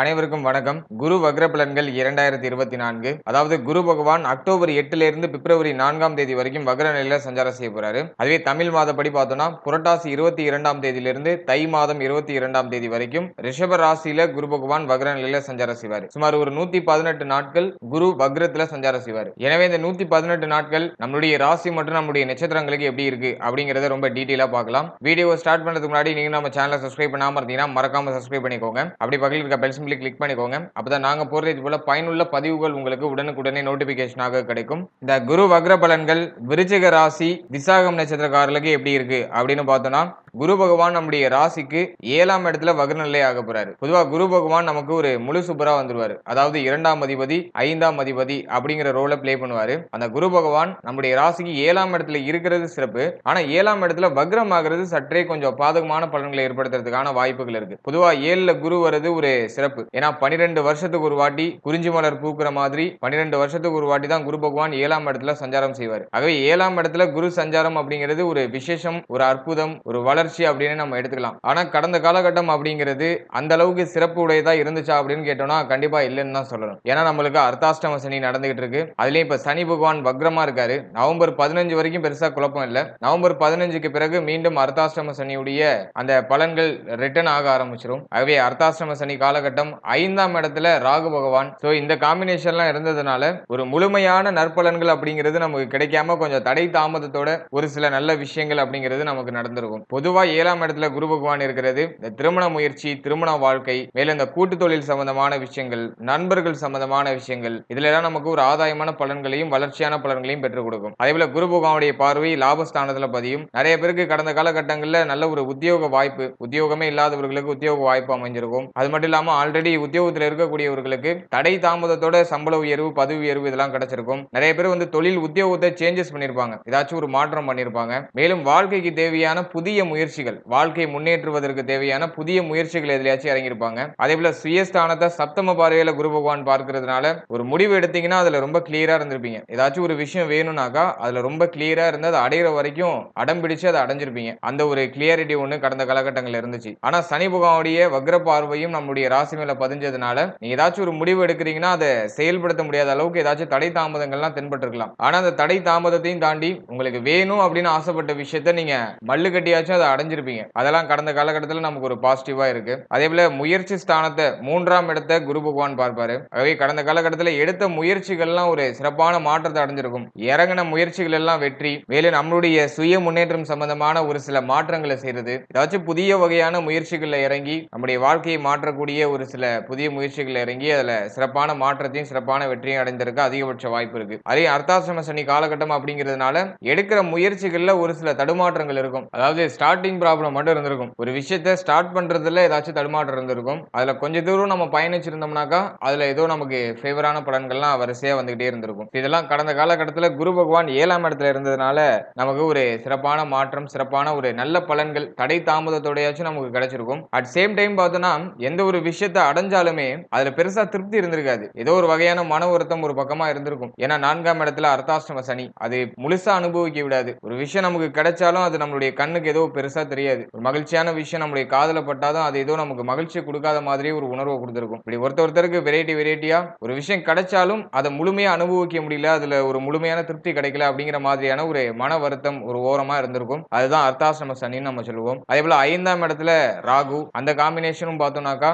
அனைவருக்கும் வணக்கம். குரு வக்ர பலன்கள் 2024. அதாவது குரு பகவான் அக்டோபர் 8ல இருந்து பிப்ரவரி 4ஆம் தேதி வரைக்கும் வக்ர நிலையில சஞ்சாரம் செய்ய போறாரு. அதுவே தமிழ் மாதப்படி பார்த்தோம்னா புரட்டாசி 22ஆம் தேதியிலிருந்து தை மாதம் 22ஆம் தேதி வரைக்கும் ரிஷப ராசியில குரு பகவான் வக்ர நிலையில சஞ்சாரம் செய்வார். சுமார் ஒரு 118 நாட்கள் குரு வக்ரத்துல சஞ்சாரம் செய்வார். எனவே இந்த 118 நாட்கள் நம்மளுடைய ராசி மற்றும் நம்மளுடைய நட்சத்திரங்களுக்கு எப்படி இருக்கு அப்படிங்கறத ரொம்ப டீடைலா பார்க்கலாம். வீடியோ ஸ்டார்ட் பண்றதுக்கு முன்னாடி நீங்க நம்ம சேனலை சப்ஸ்கிரைப் பண்ணாம இருந்தீங்கன்னா மறக்காம சப்ஸ்கிரைப் பண்ணிக்கோங்க. அப்படி பக்கத்துல இருக்க பெல் சிம்பிளை கிளிக் பண்ணிக்கோங்க. அப்பதான் நாங்க போடுற இது போல பயனுள்ள பதிவுகள் உங்களுக்கு உடனுக்குடனே நோட்டிபிகேஷனாக கிடைக்கும். இந்த குரு வக்ர பலன்கள் விருச்சிக ராசி விசாகம் நட்சத்திரக்காரர்களுக்கு எப்படி இருக்கு அப்படின்னு பார்த்தோம்னா, குரு பகவான் நம்முடைய ராசிக்கு 7ஆம் இடத்துல வக்ர நிலை ஆக போறாரு. பொதுவா குரு பகவான் நமக்கு ஒரு முழு சுபரா வந்துருவாரு. அதாவது 2ஆம் அதிபதி 5ஆம் அதிபதி அப்படிங்கிற ரோலை பிளே பண்ணுவாரு. அந்த குரு பகவான் நம்முடைய ராசிக்கு 7ஆம் இடத்துல இருக்கிறது சிறப்பு. ஆனா 7ஆம் இடத்துல வக்ரம் ஆகிறது சற்றே கொஞ்சம் பாதகமான பலன்களை ஏற்படுத்துறதுக்கான வாய்ப்புகள் இருக்கு. பொதுவா 7ல குரு வருது ஒரு சிறப்பு. ஏன்னா 12 வருஷத்துக்கு ஒரு வாட்டி குறிஞ்சி மலர் பூக்குற மாதிரி 12 வருஷத்துக்கு ஒரு வாட்டி தான் குரு பகவான் 7ஆம் இடத்துல சஞ்சாரம் செய்வார். ஆகவே 7ஆம் இடத்துல குரு சஞ்சாரம் அப்படிங்கிறது ஒரு விசேஷம், ஒரு அற்புதம், ஒரு வளர்ச்சி அப்படின்னு நம்ம எடுத்துக்கலாம். ஆனா கடந்த காலகட்டம் அப்படிங்கிறது அந்த அளவுக்கு சிறப்பு உடையதா இருந்துச்சா அப்படின்னு கேட்டோம்னா கண்டிப்பா இல்லைன்னு தான் சொல்லணும். ஏன்னா நம்மளுக்கு அர்த்தாஷ்டம சனி நடந்துகிட்டு இருக்கு. அதுலயும் இப்ப சனி பகவான் வக்ரமா இருக்காரு. நவம்பர் 15 வரைக்கும் பெருசா குழப்பம் இல்ல. நவம்பர் 15க்கு பிறகு மீண்டும் அர்த்தாஷ்டம சனியுடைய அந்த பலன்கள் ரிட்டர்ன் ஆக ஆரம்பிச்சிடும். ஆகவே அர்த்தாஷ்டம சனி காலகட்டம் 5ஆம் இடத்துல ராகு பகவான். சோ இந்த காம்பினேஷன்லாம் இருந்ததுனால ஒரு முழுமையான நற்பலன்கள் அப்படிங்கிறது நமக்கு கிடைக்காம கொஞ்சம் தடை தாமதத்தோட ஒரு சில நல்ல விஷயங்கள் அப்படிங்கிறது நமக்கு நடந்திருக்கும். பொதுவா 7ஆம் இடத்துல குரு பகவான் இருக்கிறது இந்த திருமண முயற்சி, திருமண வாழ்க்கை, மேலும் இந்த கூட்டு தொழில் சம்பந்தமான விஷயங்கள், நண்பர்கள் சம்பந்தமான விஷயங்கள், இதுல எல்லாம் நமக்கு ஒரு ஆதாயமான பலன்களையும் வளர்ச்சியான பலன்களையும் பெற்றுக் கொடுக்கும். அதே போல குரு பகவானுடைய பார்வை லாபஸ்தானத்துல பதியும். நிறைய பேருக்கு கடந்த காலகட்டங்கள்ல நல்ல ஒரு உத்தியோக வாய்ப்பு, உத்தியோகமே இல்லாதவர்களுக்கு உத்தியோக வாய்ப்பு அமைஞ்சிருக்கும். அது மட்டும் இல்லாம ஆல்ரெடி உத்தியோகத்தில் இருக்கக்கூடியவர்களுக்கு தடை தாமதத்தோட சம்பள உயர்வு, பதவி உயர்வு இதெல்லாம் கிடைச்சிருக்கும். நிறைய பேர் வந்து தொழில் உத்தியோகத்தை சேஞ்சஸ் பண்ணிருப்பாங்க. ஏதாச்சும் ஒரு மாற்றம் பண்ணிருப்பாங்க. மேலும் வாழ்க்கைக்கு தேவையான புதிய முயற்சிகள், வாழ்க்கை முன்னேற்றுவதற்கு தேவையான புதிய முயற்சிகள் எதிலாச்சும் இறங்கியிருப்பாங்க. அதே போல சுயஸ்தானத்தை சப்தம பார்வையில குரு பகவான் பார்க்கிறதுனால ஒரு முடிவு எடுத்தீங்கன்னா அதுல ரொம்ப கிளியரா இருந்திருப்பீங்க. ஏதாச்சும் ஒரு விஷயம் வேணும்னாக்கா அதுல ரொம்ப கிளியரா இருந்து அதை அடையிற வரைக்கும் அடம் பிடிச்சு அதை அடைஞ்சிருப்பீங்க. அந்த ஒரு கிளியாரிட்டி ஒண்ணு கடந்த காலகட்டங்கள்ல இருந்துச்சு. ஆனா சனி பகவானுடைய வக்ர பார்வையும் நம்முடைய ராசி மேல பதிஞ்சதுனால நீங்க ஏதாச்சும் ஒரு முடிவு எடுக்கிறீங்கன்னா அதை செயல்படுத்த முடியாத அளவுக்கு ஏதாச்சும் தடை தாமதங்கள்லாம் தென்பட்டிருக்கலாம். ஆனா அந்த தடை தாமதத்தையும் தாண்டி உங்களுக்கு வேணும் அப்படின்னு ஆசைப்பட்ட விஷயத்த நீங்க மல்லு கட்டியாச்சும் அதை அடைஞ்சிருப்பீங்க. அதெல்லாம் கடந்த காலகட்டத்தில் நமக்கு ஒரு பாசிட்டிவா இருக்கு. அதே போல முயற்சி ஸ்தானத்தை 3ஆம் இடத்தை குரு பகவான் பார்ப்பாரு. ஆகவே கடந்த காலகட்டத்தில் எடுத்த முயற்சிகள்லாம் ஒரு சிறப்பான மாற்றத்தை அடைஞ்சிருக்கும். இறங்கின முயற்சிகள் எல்லாம் வெற்றி. மேலும் நம்மளுடைய சுய முன்னேற்றம் சம்பந்தமான ஒரு சில மாற்றங்களை செய்யறது, ஏதாச்சும் புதிய வகையான முயற்சிகள்ல இறங்கி நம்முடைய வாழ்க்கையை மாற்றக்கூடிய ஒரு சில புதிய முயற்சிகள் இறங்கி அதுல சிறப்பான மாற்றத்தையும் சிறப்பான வெற்றியும் அடைந்திருக்க அதிகபட்ச வாய்ப்பு இருக்கு. அதே அர்த்தாசிரம சனி காலகட்டம் அப்படிங்கிறதுனால எடுக்கிற முயற்சிகள்ல ஒரு சில தடுமாற்றங்கள் இருக்கும். அதாவது ஸ்டார்டிங் ப்ராப்ளம் மட்டும் இருந்திருக்கும். ஒரு விஷயத்தை ஸ்டார்ட் பண்றதுல ஏதாச்சும் தடுமாற்றம் இருந்திருக்கும். அதுல கொஞ்ச தூரம் நம்ம பயணிச்சிருந்தோம்னாக்கா அதுல ஏதோ நமக்கு ஃபேவரான பலன்கள்லாம் வரிசையா வந்துகிட்டே இருந்திருக்கும். இதெல்லாம் கடந்த காலகட்டத்தில் குரு பகவான் 7ஆம் இடத்துல இருந்ததுனால நமக்கு ஒரு சிறப்பான மாற்றம், சிறப்பான ஒரு நல்ல பலன்கள் தடை தாமதத்தோடையாச்சும் நமக்கு கிடைச்சிருக்கும். அட் சேம் டைம் பார்த்தோம்னா எந்த ஒரு விஷயத்தை அடைஞ்சாலுமே அதுல பெருசா திருப்தி இருந்திருக்காது. ஏதோ ஒரு வகையான மன வருத்தம் ஒரு பக்கமா இருந்திருக்கும். ஏன்னா 4ஆம் இடத்துல அர்த்தாஷ்டம சனி அது முழுசா அனுபவிக்க விடாது. ஒரு விஷயம் நமக்கு கிடைச்சாலும் அது நம்மளுடைய கண்ணுக்கு ஏதோ பெருசா தெரியாது. ஒரு மகிழ்ச்சியான விஷயம் நம்மளுடைய காதல பட்டாலும் அது ஏதோ நமக்கு மகிழ்ச்சியை கொடுக்காத மாதிரியே ஒரு உணர்வை கொடுத்திருக்கும். இப்படி ஒருத்தருக்கு வெரைட்டியா ஒரு விஷயம் கிடைச்சாலும் அதை முழுமையா அனுபவிக்க முடியல, அதுல ஒரு முழுமையான திருப்தி கிடைக்கல அப்படிங்கிற மாதிரியான ஒரு மன வருத்தம் ஒரு ஓரமா இருந்திருக்கும். அதுதான் அர்த்தாஷ்டம சனின்னு நம்ம சொல்லுவோம். அதே போல 5ஆம் இடத்துல ராகு, அந்த காம்பினேஷனும் பார்த்தோம்னாக்கா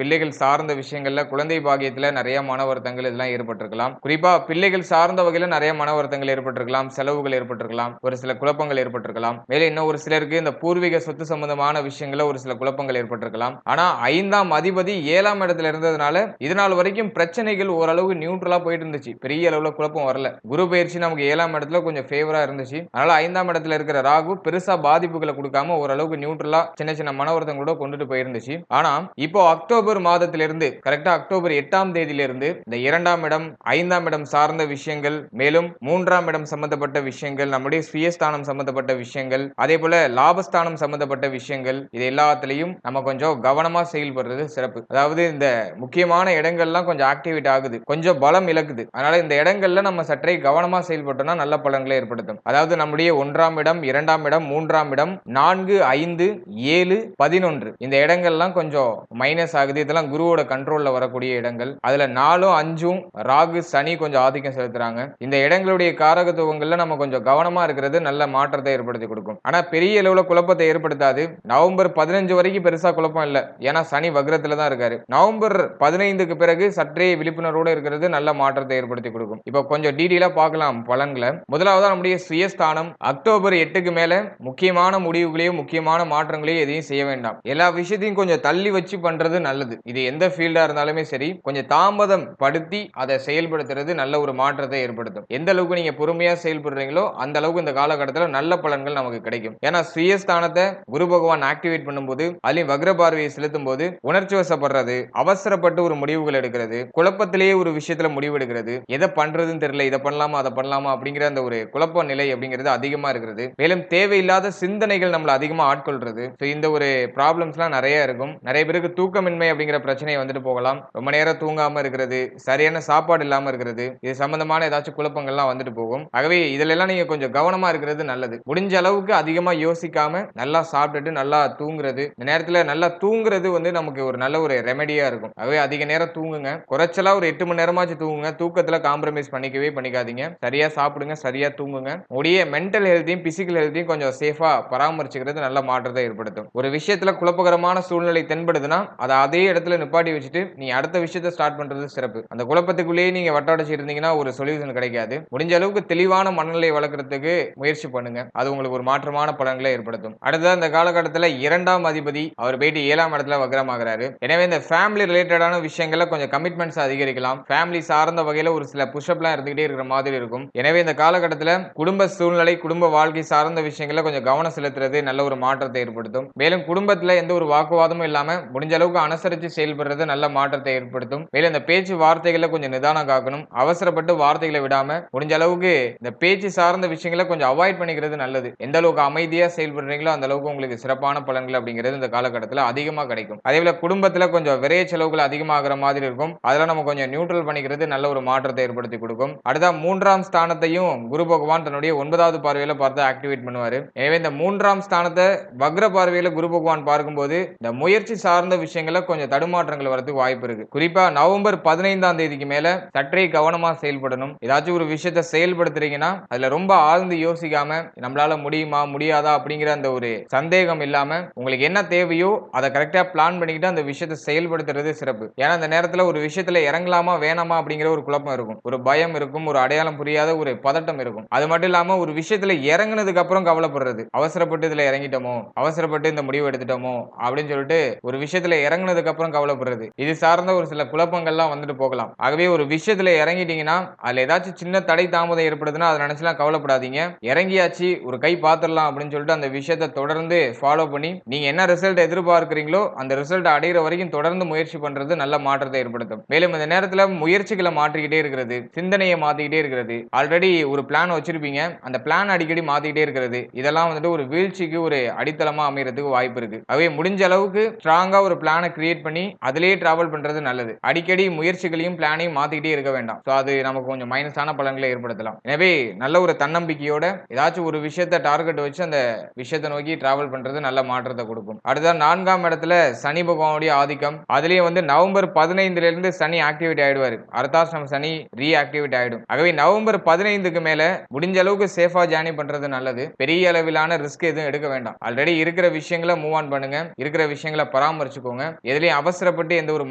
பிள்ளைகள் சார்ந்த விஷயங்கள்ல குழந்தை பாக்கியத்துல நிறைய மன வருத்தங்கள் இதெல்லாம் ஏற்பட்டிருக்கலாம். குறிப்பா பிள்ளைகள் சார்ந்த வகையில நிறைய மன வருத்தங்கள் ஏற்பட்டிருக்கலாம், செலவுகள் ஏற்பட்டிருக்கலாம், ஒரு சில குழப்பங்கள் ஏற்பட்டிருக்கலாம். மேலும் இன்னும் ஒரு சிலருக்கு இந்த பூர்வீக சொத்து சம்பந்தமான விஷயங்கள ஒரு சில குழப்பங்கள் ஏற்பட்டிருக்கலாம். ஆனா 5ஆம் அதிபதி 7ஆம் இடத்துல இருந்ததுனால இதனால் வரைக்கும் பிரச்சனைகள் ஓரளவு நியூட்ரலா போயிட்டு இருந்துச்சு. பெரிய அளவுல குழப்பம் வரல. குரு பயிற்சி நமக்கு 7ஆம் இடத்துல கொஞ்சம் ஃபேவரா இருந்துச்சு. அதனால 5ஆம் இடத்துல இருக்கிற ராகு பெருசா பாதிப்புகளை கொடுக்காம ஓரளவுக்கு நியூட்ரலா சின்ன சின்ன மன வருத்தங்களோட கொண்டுட்டு போயிருந்துச்சு. ஆனா இப்போ அக்டோபர் மாதத்திலிருந்து கரெக்டா அக்டோபர் 8ஆம் தேதியிலிருந்து இந்த 2ஆம் இடம் 5ஆம் இடம் சார்ந்த விஷயங்கள், மேலும் 3ஆம் இடம் சம்பந்தப்பட்ட விஷயங்கள், நம்முடைய சுயஸ்தானம் சம்பந்தப்பட்ட விஷயங்கள், அதே போல லாபஸ்தானம் சம்பந்தப்பட்ட விஷயங்கள், இது எல்லாத்திலையும் நம்ம கொஞ்சம் கவனமா செயல்படுறது சிறப்பு. அதாவது இந்த முக்கியமான இடங்கள்லாம் கொஞ்சம் ஆக்டிவேட் ஆகுது, கொஞ்சம் பலம் இழக்குது. அதனால இந்த இடங்கள்ல நம்ம சற்றே கவனமா செயல்பட்டோம்னா நல்ல பலன்களை ஏற்படுத்தும். அதாவது நம்முடைய 1ஆம் இடம், 2ஆம் இடம், 3ஆம் இடம், 4, 5, 7, 11 இந்த இடங்கள்லாம் கொஞ்சம் மைனஸ் ஆகுது. இதெல்லாம் குருவோட கண்ட்ரோல்ல வரக்கூடிய இடங்கள். அதுல 4ம் 5ம் ராகு சனி கொஞ்சம் ஆதிக்கம் செலுத்துறாங்க. இந்த இடங்களுடைய காரகத்துவங்கள்ல நம்ம கொஞ்சம் கவனமா இருக்கிறது நல்ல மாற்றத்தை ஏற்படுத்தி கொடுக்கும். ஆனா பெரிய அளவுல குழப்பத்தை ஏற்படுத்தாது. நவம்பர் 15 வரைக்கும் பெருசா குழப்பம் இல்ல. ஏன்னா சனி வக்ரத்துல தான் இருக்காரு. நவம்பர் 15க்கு பிறகு சற்றே விழிப்புணர்வோடு இருக்கிறது நல்ல மாற்றத்தை ஏற்படுத்தி கொடுக்கும். இப்போ கொஞ்சம் டீடைலா பார்க்கலாம் பலன்களை. முதலாவதா நம்முடைய சுயஸ்தானம். அக்டோபர் 8க்கு மேல முக்கியமான முடிவுகளையும் முக்கியமான மாற்றங்களையும் எதையும் செய்ய வேண்டாம். எல்லா விஷயத்தையும் கொஞ்சம் தள்ளி வச்சு பண்றது நல்லது. இது எந்த ஃபீல்டா இருந்தாலுமே சரி, கொஞ்சம் தாமதம் படுத்தி அதை செயல்படுத்துறது நல்ல ஒரு மாற்றத்தை ஏற்படுத்தும். எந்த அளவுக்கு நீங்க பொறுமையா செயல்படுறீங்களோ அந்த அளவுக்கு இந்த காலகட்டத்தில் நல்ல பலன்கள் நமக்கு கிடைக்கும். ஏன்னா சுயஸ்தானத்தை குரு பகவான் ஆக்டிவேட் பண்ணும்போது, அதுலயும் வக்ர பார்வையை செலுத்தும் போது உணர்ச்சி வசப்படுறது, அவசரப்பட்டு ஒரு முடிவுகள் எடுக்கிறது, குழப்பத்திலேயே ஒரு விஷயத்துல முடிவு எடுக்கிறது, எதை பண்றதுன்னு தெரியல, இதை பண்ணலாமா அதை பண்ணலாமா அப்படிங்கிற அந்த ஒரு குழப்ப நிலை அப்படிங்கிறது அதிகமா இருக்கிறது. மேலும் தேவையில்லாத சிந்தனைகள் நம்மள அதிகமா ஆட்கொள்றது. இந்த ஒரு ப்ராப்ளம்ஸ்லாம் நிறைய இருக்கும். நிறைய பேருக்கு தூக்கமின்மை அப்படிங்கிற பிரச்சனை வந்துட்டு போகலாம். ரொம்ப நேரம் தூங்காம இருக்கிறது, சரியான சாப்பாடு இல்லாம இருக்கிறது, இது சம்பந்தமான ஏதாச்சும் குழப்பங்கள்லாம் வந்துட்டு போகும். ஆகவே இதுல எல்லாம் நீங்க கொஞ்சம் கவனமா இருக்கிறது நல்லது. முடிஞ்ச அளவுக்கு அதிகமா யோசிக்காம நல்லா சாப்பிட்டுட்டு நல்லா தூங்குறது. இந்த நேரத்துல நல்லா தூங்குறது வந்து நமக்கு ஒரு நல்ல ஒரு ரெமெடியா இருக்கும். ஆகவே அதிக நேரம் தூங்குங்க. குறைச்சலா ஒரு 8 மணி நேரமாச்சு தூங்குங்க. தூக்கத்துல காம்ப்ரமைஸ் பண்ணிக்கவே பண்ணிக்காதீங்க. சரியா சாப்பிடுங்க, சரியா தூங்குங்க. உடைய மென்டல் ஹெல்த்தையும் பிசிக்கல் ஹெல்த்தையும் கொஞ்சம் சேஃபா பராமரிச்சுக்கிறது நல்ல மாற்றத்தை ஏற்படுத்தும். ஒரு விஷயத்துல குழப்பகரமான சூழ்நிலை தென்படுதுன்னா அதை அதே இடத்துல நிப்பாட்டி வச்சுட்டு நீ அடுத்த விஷயத்தை ஸ்டார்ட் பண்றது சிறப்பு. அந்த குழப்பத்துக்குள்ளேயே நீங்க வட்டாடிச்சு இருந்தீங்கன்னா ஒரு சொல்யூஷன் கிடைக்காது. முடிஞ்ச அளவுக்கு தெளிவான மனநிலை வளர்க்கறதுக்கு முயற்சி பண்ணுங்க. அது உங்களுக்கு ஒரு மாற்றமான பலன்களை ஏற்படுத்தும். அடுத்தது இந்த காலகட்டத்தில் 2ஆம் அதிபதி அவர் போயிட்டு 7ஆம் இடத்துல வக்ரமாகிறாரு. எனவே இந்த ஃபேமிலி ரிலேட்டடான விஷயங்கள்ல கொஞ்சம் கமிட்மெண்ட்ஸ் அதிகரிக்கலாம். ஃபேமிலி சார்ந்த வகையில ஒரு சில புஷ்அப்லாம் இருந்துகிட்டே இருக்கிற மாதிரி இருக்கும். எனவே இந்த காலகட்டத்தில் குடும்ப சூழ்நிலை, குடும்ப வாழ்க்கை சார்ந்த விஷயங்கள்ல கொஞ்சம் கவனம் செலுத்துறது நல்ல ஒரு மாற்றத்தை ஏற்படுத்தும். மேலும் குடும்பத்துல எந்த ஒரு வாக்குவாதமும் இல்லாம முடிஞ்ச அளவுக்கு அனுசரித்து செயல்படுறது நல்ல மாற்றத்தை ஏற்படுத்தும். மேலும் இந்த பேச்சு வார்த்தைகளை கொஞ்சம் நிதானம் காக்கணும். அவசரப்பட்டு வார்த்தைகளை விடாம முடிஞ்ச அளவுக்கு இந்த பேச்சு சார்ந்த விஷயங்களை கொஞ்சம் அவாய்ட் பண்ணிக்கிறது நல்லது. எந்த அளவுக்கு அமைதியா செயல்படுறீங்களோ அந்த அளவுக்கு உங்களுக்கு சிறப்பான பலன்கள் அப்படிங்கிறது இந்த காலகட்டத்தில் அதிகமா கிடைக்கும். அதே போல குடும்பத்துல கொஞ்சம் விரைய செலவுகள் அதிகமாகிற மாதிரி இருக்கும். அதெல்லாம் நம்ம கொஞ்சம் நியூட்ரல் பண்ணிக்கிறது நல்ல ஒரு மாற்றத்தை ஏற்படுத்தி கொடுக்கும். அடுத்த 3ஆம் ஸ்தானத்தையும் குரு பகவான் தன்னுடைய 9வது பார்வையில பார்த்து ஆக்டிவேட் பண்ணுவாரு. எனவே இந்த 3ஆம் ஸ்தானத்தை வக்ர பார்வையில குரு பகவான் பார்க்கும்போது இந்த முயற்சி சார்ந்த விஷயங்கள கொஞ்சம் தடுமாற்றங்கள் வரதுக்கு வாய்ப்பு இருக்கு. குறிப்பா நவம்பர் 15ஆம் தேதிக்கு மேல சற்றே கவனமா செயல்படணும். ஏதாச்சும் ஒரு விஷயத்தை செயல்படுத்துறீங்கன்னா அதுல ரொம்ப ஆழ்ந்து யோசிக்காம நம்மளால முடியுமா முடியாதா அப்படிங்கிற அந்த ஒரு சந்தேகம் இல்லாம உங்களுக்கு என்ன தேவையோ அதை கரெக்டா பிளான் பண்ணிக்கிட்டு அந்த விஷயத்தை செயல்படுத்துறது சிறப்பு. ஏன்னா அந்த நேரத்துல ஒரு விஷயத்துல இறங்கலாமா வேணாமா அப்படிங்கிற ஒரு குழப்பம் இருக்கும், ஒரு பயம் இருக்கும், ஒரு அடையாளம் புரியாத ஒரு பதட்டம் இருக்கும். அது மட்டும் இல்லாம ஒரு விஷயத்துல இறங்குனதுக்கு அப்புறம் கவலைப்படுறது, அவசரப்பட்டு இதுல இறங்கிட்டோமோ, அவசரப்பட்டு இந்த முடிவு எடுத்துட்டோமோ அப்படின்னு சொல்லிட்டு ஒரு விஷயத்துல இறங்குனதுக்கு அப்புறம் கவலைப்படுறது, இது சார்ந்த ஒரு சில குழப்பங்கள்லாம் வந்துட்டு போகலாம். ஆகவே ஒரு விஷயத்துல இறங்கிட்டீங்கன்னா அதுல ஏதாச்சும் சின்ன தடை தாமதம் ஏற்படுதுன்னா அதை நினைச்சுலாம் கவலைப்படாதீங்க. இறங்கியாச்சு ஒரு கை பாத்துடலாம் அப்படின்னு சொல்லிட்டு அந்த விஷயத்தை தொடர்ந்து ஃபாலோ பண்ணி நீங்க என்ன ரிசல்ட் எதிர்பார்க்கிறீங்களோ அந்த ரிசல்ட் அடைகிற வரைக்கும் தொடர்ந்து முயற்சி பண்றது நல்ல மாற்றத்தை ஏற்படுத்தும். மேலும் இந்த நேரத்துல முயற்சிகளை மாற்றிக்கிட்டே இருக்கிறது, சிந்தனையை மாத்திக்கிட்டே இருக்கிறது, ஆல்ரெடி ஒரு பிளான் வச்சிருப்பீங்க அந்த பிளான் அடிக்கடி மாத்திக்கிட்டே இருக்கிறது, இதெல்லாம் வந்துட்டு ஒரு வீழ்ச்சிக்கு ஒரு அடித்தளமா அமையறதுக்கு வாய்ப்பு இருக்கு. அவை முடிஞ்ச அளவுக்கு ஸ்ட்ராங்கா ஒரு பிளானை கிரியேட் பண்ணி அதிலேயே டிராவல் பண்றது நல்லது. அடிக்கடி முயற்சிகளையும் பிளானையும் மாத்திக்கிட்டே இருக்க வேண்டாம். அது நமக்கு கொஞ்சம் மைனஸான பலன்களை ஏற்படுத்தலாம். எனவே நல்ல ஒரு தன்னம்பிக்கையோட ஏதாச்சும் ஒரு விஷயத்தை டார்கெட் வச்சு அந்த விஷயத்தை நோக்கி டிராவல் பண்றது நல்ல மாற்றத்தை கொடுக்கும். அடுத்த 4ஆம் இடத்துல சனி பகவானுடைய ஆதிக்கம். அதுலயும் வந்து நவம்பர் 15ல இருந்து சனி ஆக்டிவேட் ஆயிடுவாரு. அர்த்தாஷ்டம சனி ரீஆக்டிவேட் ஆயிடும். ஆகவே நவம்பர் 15க்கு மேல முடிஞ்ச அளவுக்கு சேஃபா ஜர்னி பண்றது நல்லது. பெரிய அளவிலான ரிஸ்க் எதுவும் எடுக்க வேண்டாம். ஆல்ரெடி இருக்கிற விஷயங்களை மூவ் ஆன் பண்ணுங்க, இருக்கிற விஷயங்களை பராமரிச்சுக்கோங்க. எதுலயும் அவசரப்பட்டு எந்த ஒரு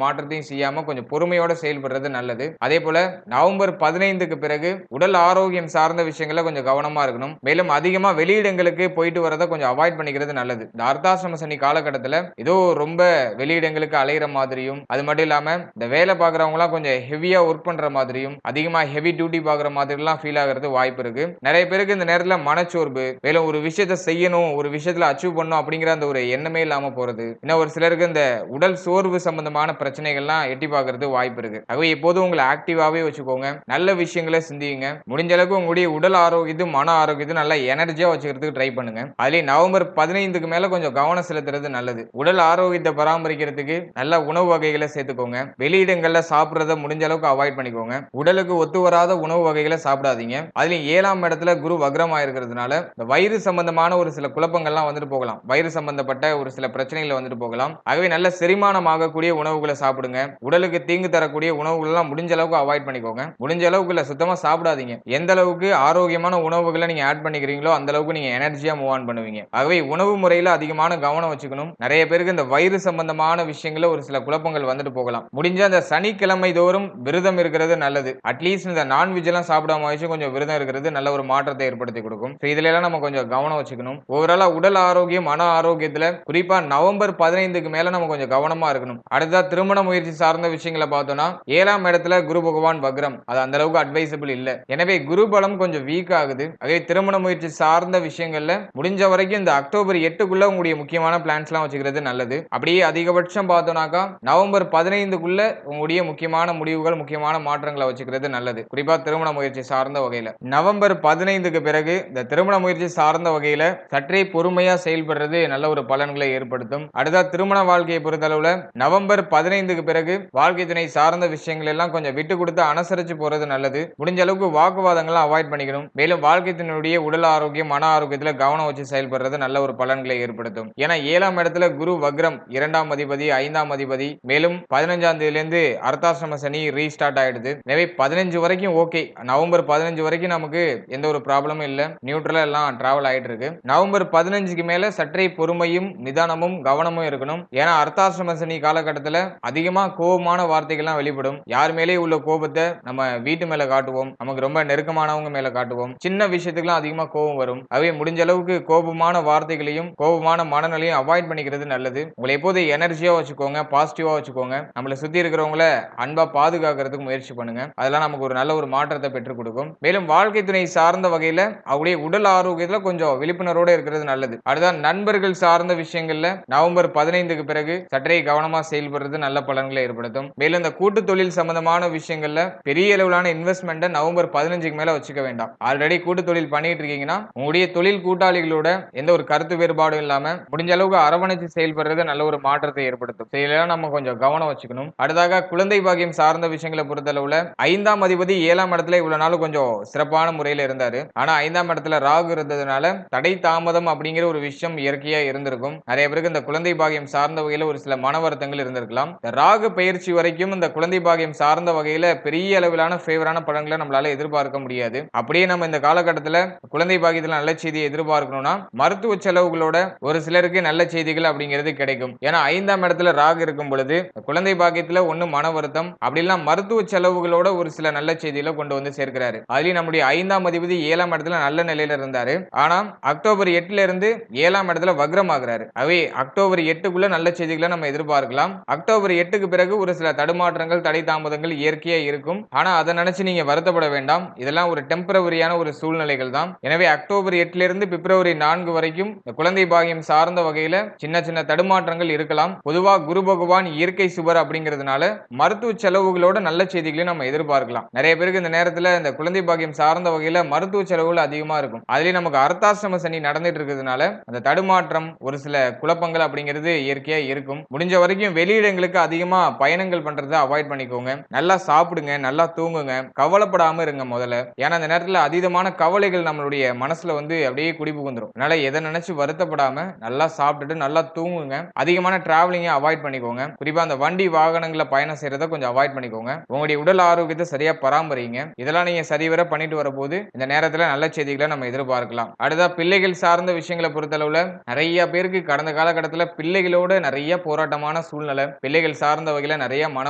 மாற்றத்தையும் செய்யாம கொஞ்சம் பொறுமையோட செயல்படுறது நல்லது. அதே போல நவம்பர் 15க்கு பிறகு உடல் ஆரோக்கியம் சார்ந்த விஷயங்களை கொஞ்சம் கவனமா இருக்கணும். மேலும் அதிகமா வெளியிடங்களுக்கு போயிட்டு வரதை கொஞ்சம் அவாய்ட் பண்ணிக்கிறது நல்லது. இந்த அர்த்தாசிரம சனி காலகட்டத்தில் ஏதோ ரொம்ப வெளியிடங்களுக்கு அலைகிற மாதிரியும், அது மட்டும் இல்லாம இந்த வேலை பார்க்குறவங்க எல்லாம் கொஞ்சம் ஹெவியா ஒர்க் பண்ற மாதிரியும், அதிகமா ஹெவி டியூட்டி பார்க்குற மாதிரி எல்லாம் ஃபீல் ஆகிறது வாய்ப்பு இருக்கு. நிறைய பேருக்கு இந்த நேரத்தில் மனச்சோர்வு, மேலும் ஒரு விஷயத்தை செய்யணும், ஒரு விஷயத்துல அச்சீவ் பண்ணணும் அப்படிங்கிற அந்த ஒரு எண்ணமே இல்லாம போறது, இன்னும் ஒரு சிலருக்கு இந்த உடல் சோர்வு சம்பந்தமான பிரச்சனைகள்லாம் எட்டி பார்க்கறது வாய்ப்பு இருக்கு. ஆகவே எப்போதும் உங்களை ஆக்டிவாவே வச்சுக்கோங்க, நல்ல விஷயங்களை சிந்தியுங்க. முடிஞ்ச அளவுக்கு உங்களுடைய உடல் ஆரோக்கியத்து மன ஆரோக்கியத்தை நல்லா எனர்ஜியா வச்சுக்கிறதுக்கு ட்ரை பண்ணுங்க. அதுலயே நவம்பர் 15க்கு மேல கொஞ்சம் கவனம் செலுத்துறது நல்லது. உடல் ஆரோக்கியத்தை பராமரிக்கிறதுக்கு நல்ல உணவு வகைகளை சேர்த்துக்கோங்க. வெளியிடங்கள்ல சாப்பிடுறத முடிஞ்ச அளவுக்கு அவாய்ட் பண்ணிக்கோங்க. உடலுக்கு ஒத்து வராத உணவு வகைகளை சாப்பிடாதீங்க. அதுலயும் 7ஆம் இடத்துல குரு வக்ரமா இருக்கிறதுனால இந்த வயிறு சம்பந்தமான ஒரு சில குழப்பங்கள்லாம் வந்துட்டு போகலாம். வயிறு சம்பந்தப்பட்ட ஒரு சில பிரச்சனைகள் வந்துட்டு போகலாம். ஆகவே நல்ல நல்ல செரிமானம் ஆகக்கூடிய உணவுகளை சாப்பிடுங்க. உடலுக்கு தீங்கு தரக்கூடிய உணவுகள் எல்லாம் முடிஞ்ச அளவுக்கு அவாய்ட் பண்ணிக்கோங்க. முடிஞ்ச அளவுக்கு இல்ல, சுத்தமா சாப்பிடாதீங்க. எந்த அளவுக்கு ஆரோக்கியமான உணவுகளை நீங்க ஆட் பண்ணிக்கிறீங்களோ அந்த அளவுக்கு நீங்க எனர்ஜியா மூவ் ஆன் பண்ணுவீங்க. ஆகவே உணவு முறையில அதிகமான கவனம் வச்சுக்கணும். நிறைய பேருக்கு இந்த வயிறு சம்பந்தமான விஷயங்கள்ல ஒரு சில குழப்பங்கள் வந்துட்டு போகலாம். முடிஞ்ச அந்த சனிக்கிழமை தோறும் விரதம் இருக்கிறது நல்லது. அட்லீஸ்ட் இந்த நான்வெஜ் எல்லாம் சாப்பிடாம வச்சு கொஞ்சம் விரதம் இருக்கிறது நல்ல ஒரு மாற்றத்தை ஏற்படுத்தி கொடுக்கும். இதுல எல்லாம் நம்ம கொஞ்சம் கவனம் வச்சுக்கணும். ஓவராலா உடல் ஆரோக்கியம், மன ஆரோக்கியத்துல குறிப்பா நவம்பர் 15க்கு மேல நம்ம கொஞ்சம் கவனமா இருக்கணும். அடுத்தா திருமண முயற்சி சார்ந்த விஷயங்களை பார்த்தோம்னா 7ஆம் இடத்துல குரு பகவான் வக்ரம். அது அந்த அளவுக்கு அட்வைசபிள் இல்ல. எனவே குரு பலம் கொஞ்சம் வீக் ஆகுது. அதே திருமண முயற்சி சார்ந்த விஷயங்கள்ல முடிஞ்ச வரைக்கும் இந்த அக்டோபர் 8க்குள்ள உங்களுடைய முக்கியமான பிளான்ஸ் எல்லாம் வச்சுக்கிறது நல்லது. அப்படியே அதிகபட்சம் பார்த்தோம்னாக்கா நவம்பர் 15க்குள்ள உங்களுடைய முக்கியமான முடிவுகள், முக்கியமான மாற்றங்களை வச்சுக்கிறது நல்லது. குறிப்பா திருமண முயற்சி சார்ந்த வகையில நவம்பர் 15க்கு பிறகு இந்த திருமண முயற்சி சார்ந்த வகையில சற்றே பொறுமையா செயல்படுறது நல்ல ஒரு பலன்களை ஏற்படுத்தும். அடுத்த திருமண வாழ்க்கையை பொறுத்தளவுல நவம்பர் 15க்கு பிறகு வாழ்க்கை துணை சார்ந்த விஷயங்கள் எல்லாம் கொஞ்சம் விட்டு கொடுத்து அனுசரிச்சு போறது நல்லது. முடிஞ்ச அளவுக்கு வாக்குவாதங்களை அவாய்ட் பண்ணிக்கணும். மேலும் வாழ்க்கை துணையுடைய உடல் ஆரோக்கியம், மன ஆரோக்கியத்துல கவனம் வச்சு செயல்படுறது நல்ல ஒரு பலன்களை ஏற்படுத்தும். ஏன்னா 7ஆம் இடத்துல குரு வக்ரம், 2ஆம் அதிபதி, 5ஆம் அதிபதி, மேலும் 15ஆம் தேதியிலிருந்து அர்த்தாசிரம சனி ரீஸ்டார்ட் ஆயிடுது. எனவே 15 வரைக்கும் ஓகே. நவம்பர் 15 வரைக்கும் நமக்கு எந்த ஒரு ப்ராப்ளமும் இல்ல, நியூட்ரலா எல்லாம் டிராவல் ஆயிட்டு இருக்கு. நவம்பர் 15க்கு மேல சற்றே பொறுமையும் நிதானமும் கவனமும் இருக்கணும். ஏன்னா அர்த்தாசிரம சனி காலகட்டத்துல அதிகமா கோபமான வார்த்தைகள்லாம் வெளிப்படும். யார் மேலே உள்ள கோபத்தை நம்ம வீட்டு மேல காட்டுவோம், நமக்கு ரொம்ப நெருக்கமானவங்க மேல காட்டுவோம். சின்ன விஷயத்துக்குலாம் அதிகமா கோபம் வரும். அவை முடிஞ்ச அளவுக்கு கோபமான வார்த்தைகளையும் கோபமான மனநிலையும் அவாய்ட் பண்ணிக்கிறது நல்லது. உங்களை எப்போது எனர்ஜியா வச்சுக்கோங்க, பாசிட்டிவா வச்சுக்கோங்க. நம்மளை சுத்தி இருக்கிறவங்கள அன்பா பாதுகாக்கிறதுக்கு முயற்சி பண்ணுங்க. அதெல்லாம் நமக்கு ஒரு நல்ல ஒரு மாற்றத்தை பெற்றுக் கொடுக்கும். மேலும் வாழ்க்கை துணை சார்ந்த வகையில அவருடைய உடல் ஆரோக்கியத்துல கொஞ்சம் விழிப்புணர்வோட இருக்கிறது நல்லது. அடுத்த நண்பர்கள் சார்ந்த விஷயங்கள்ல நவம்பர் 15க்கு பிறகு சற்றே கவனமா செயல்படுறது நல்ல பலன்களை ஏற்படுத்தும். மேலும் இந்த கூட்டு தொழில் சம்பந்தமான விஷயங்கள்ல பெரிய அளவிலான இன்வெஸ்ட்மெண்ட்டை நவம்பர் 15க்கு மேல வச்சுக்க வேண்டாம். ஆல்ரெடி கூட்டு தொழில் பண்ணிட்டு இருக்கீங்கன்னா உங்களுடைய தொழில் கூட்டாளிகளோட எந்த ஒரு கருத்து வேறுபாடும் இல்லாம முடிஞ்ச அளவுக்கு அரவணைச்சு செயல்படுறது நல்ல ஒரு மாற்றத்தை ஏற்படுத்தும். இதெல்லாம் நம்ம கொஞ்சம் கவனம் வச்சுக்கணும். அடுத்ததாக குழந்தை பாக்கியம் சார்ந்த விஷயங்களை பொறுத்தளவுல 5ஆம் அதிபதி 7ஆம் இடத்துல இவ்வளவு நாள் கொஞ்சம் சிறப்பான முறையில இருந்தாரு. ஆனா 5ஆம் இடத்துல ராகு இருந்ததுனால தடை தாமதம் அப்படிங்கிற ஒரு விஷயம் இயற்கையா இருந்திருக்கும். நிறைய பேருக்கு இந்த குழந்தை பாக்கியம் சார்ந்த வகையில ஒரு சில மன வருத்தங்கள் இருந்திருக்கலாம். ராகு பயிற்சி வரைக்கும் இந்த குழந்தை பாக்கியம் சார்ந்த வகையில பெரிய அளவிலான ஃபேவரான பலன்களை நம்மளால எதிர்பார்க்க முடியாது. அப்படியே நம்ம இந்த காலகட்டத்துல குழந்தை பாக்கியத்துல நல்ல செய்தியை எதிர்பார்க்கணும்னா மருத்துவ செலவுகளோட ஒரு சிலருக்கு நல்ல செய்திகள் அப்படிங்கிறது கிடைக்கும். ஏன்னா 5ஆம் இடத்துல ராகு இருக்கும் பொழுது குழந்தை பாக்கியத்துல ஒண்ணு மன வருத்தம், அப்படி இல்ல மருத்துவ செலவுகளோட ஒரு சில நல்ல செய்திகளை கொண்டு வந்து சேர்க்கிறாரு. அதுலயும் நம்முடைய 5ஆம் அதிபதி 7ஆம் இடத்துல நல்ல நிலையில இருந்தாரு. ஆனா அக்டோபர் 8ல இருந்து 7ஆம் இடத்துல வக்ரம் ஆகிறாரு. அவை அக்டோபர் 8க்குள்ள நல்ல செய்திகளை நம்ம எதிர்பார்க்கலாம். அக்டோபர் 8க்கு பிறகு ஒரு சில தடுமாற்றங்கள், தடை தாமதங்கள் இயற்கையா இருக்கும். ஆனா அதை நினைச்சு நீங்க வருத்தப்பட வேண்டாம். இதெல்லாம் ஒரு டெம்பரவரியான ஒரு சூழ்நிலைகள் தான். எனவே அக்டோபர் 8ல இருந்து பிப்ரவரி 4 வரைக்கும் குழந்தை பாகியம் சார்ந்த வகையில சின்ன சின்ன தடுமாற்றங்கள் இருக்கலாம். பொதுவா குரு பகவான் இயற்கை சுபர் அப்படிங்கிறதுனால மருத்துவ செலவுகளோட நல்ல செய்திகளையும் நம்ம எதிர்பார்க்கலாம். நிறைய பேருக்கு இந்த நேரத்துல இந்த குழந்தை பாகியம் சார்ந்த வகையில மருத்துவ செலவுகள் அதிகமா இருக்கும். அதுலயும் நமக்கு அர்த்தாசிரம சனி நடந்துட்டு இருக்கிறதுனால அந்த தடுமாற்றம், ஒரு சில குழப்பங்கள் அப்படிங்கிறது இயற்கையா இருக்கும். முடிஞ்ச வரைக்கும் வெளியிடங்களுக்கு அதிகமா பயணங்கள் பண்றதை அவாய்ட் பண்ணிக்கோங்க. நல்லா சாப்பிடுங்க, நல்லா தூங்குங்க, கவலைப்படாம இருங்க முதல்ல. ஏன்னா அந்த நேரத்துல அதீதமான கவலைகள் நம்மளுடைய மனசுல வந்து அப்படியே குடிபுகுந்துரும். அதனால எதை நினைச்சு வருத்தப்படாம நல்லா சாப்பிட்டுட்டு நல்லா தூங்குங்க. அதிகமான டிராவலிங்கை அவாய்ட் பண்ணிக்கோங்க. குறிப்பா அந்த வண்டி வாகனங்களை பயணம் செய்யறதை கொஞ்சம் அவாய்ட் பண்ணிக்கோங்க. உங்களுடைய உடல் ஆரோக்கியத்தை சரியா பராமரிங்க. இதெல்லாம் நீங்க சரிவர பண்ணிட்டு வரப்போது இந்த நேரத்துல நல்ல செய்திகளை நம்ம எதிர்பார்க்கலாம். அடுத்த பிள்ளைகள் சார்ந்த விஷயங்களை பொறுத்தளவுல நிறைய பேருக்கு கடந்த காலகட்டத்துல பிள்ளைகளோட நிறைய போராட்டமான சூழ்நிலை, பிள்ளைகள் சார்ந்த வகையில நிறைய மன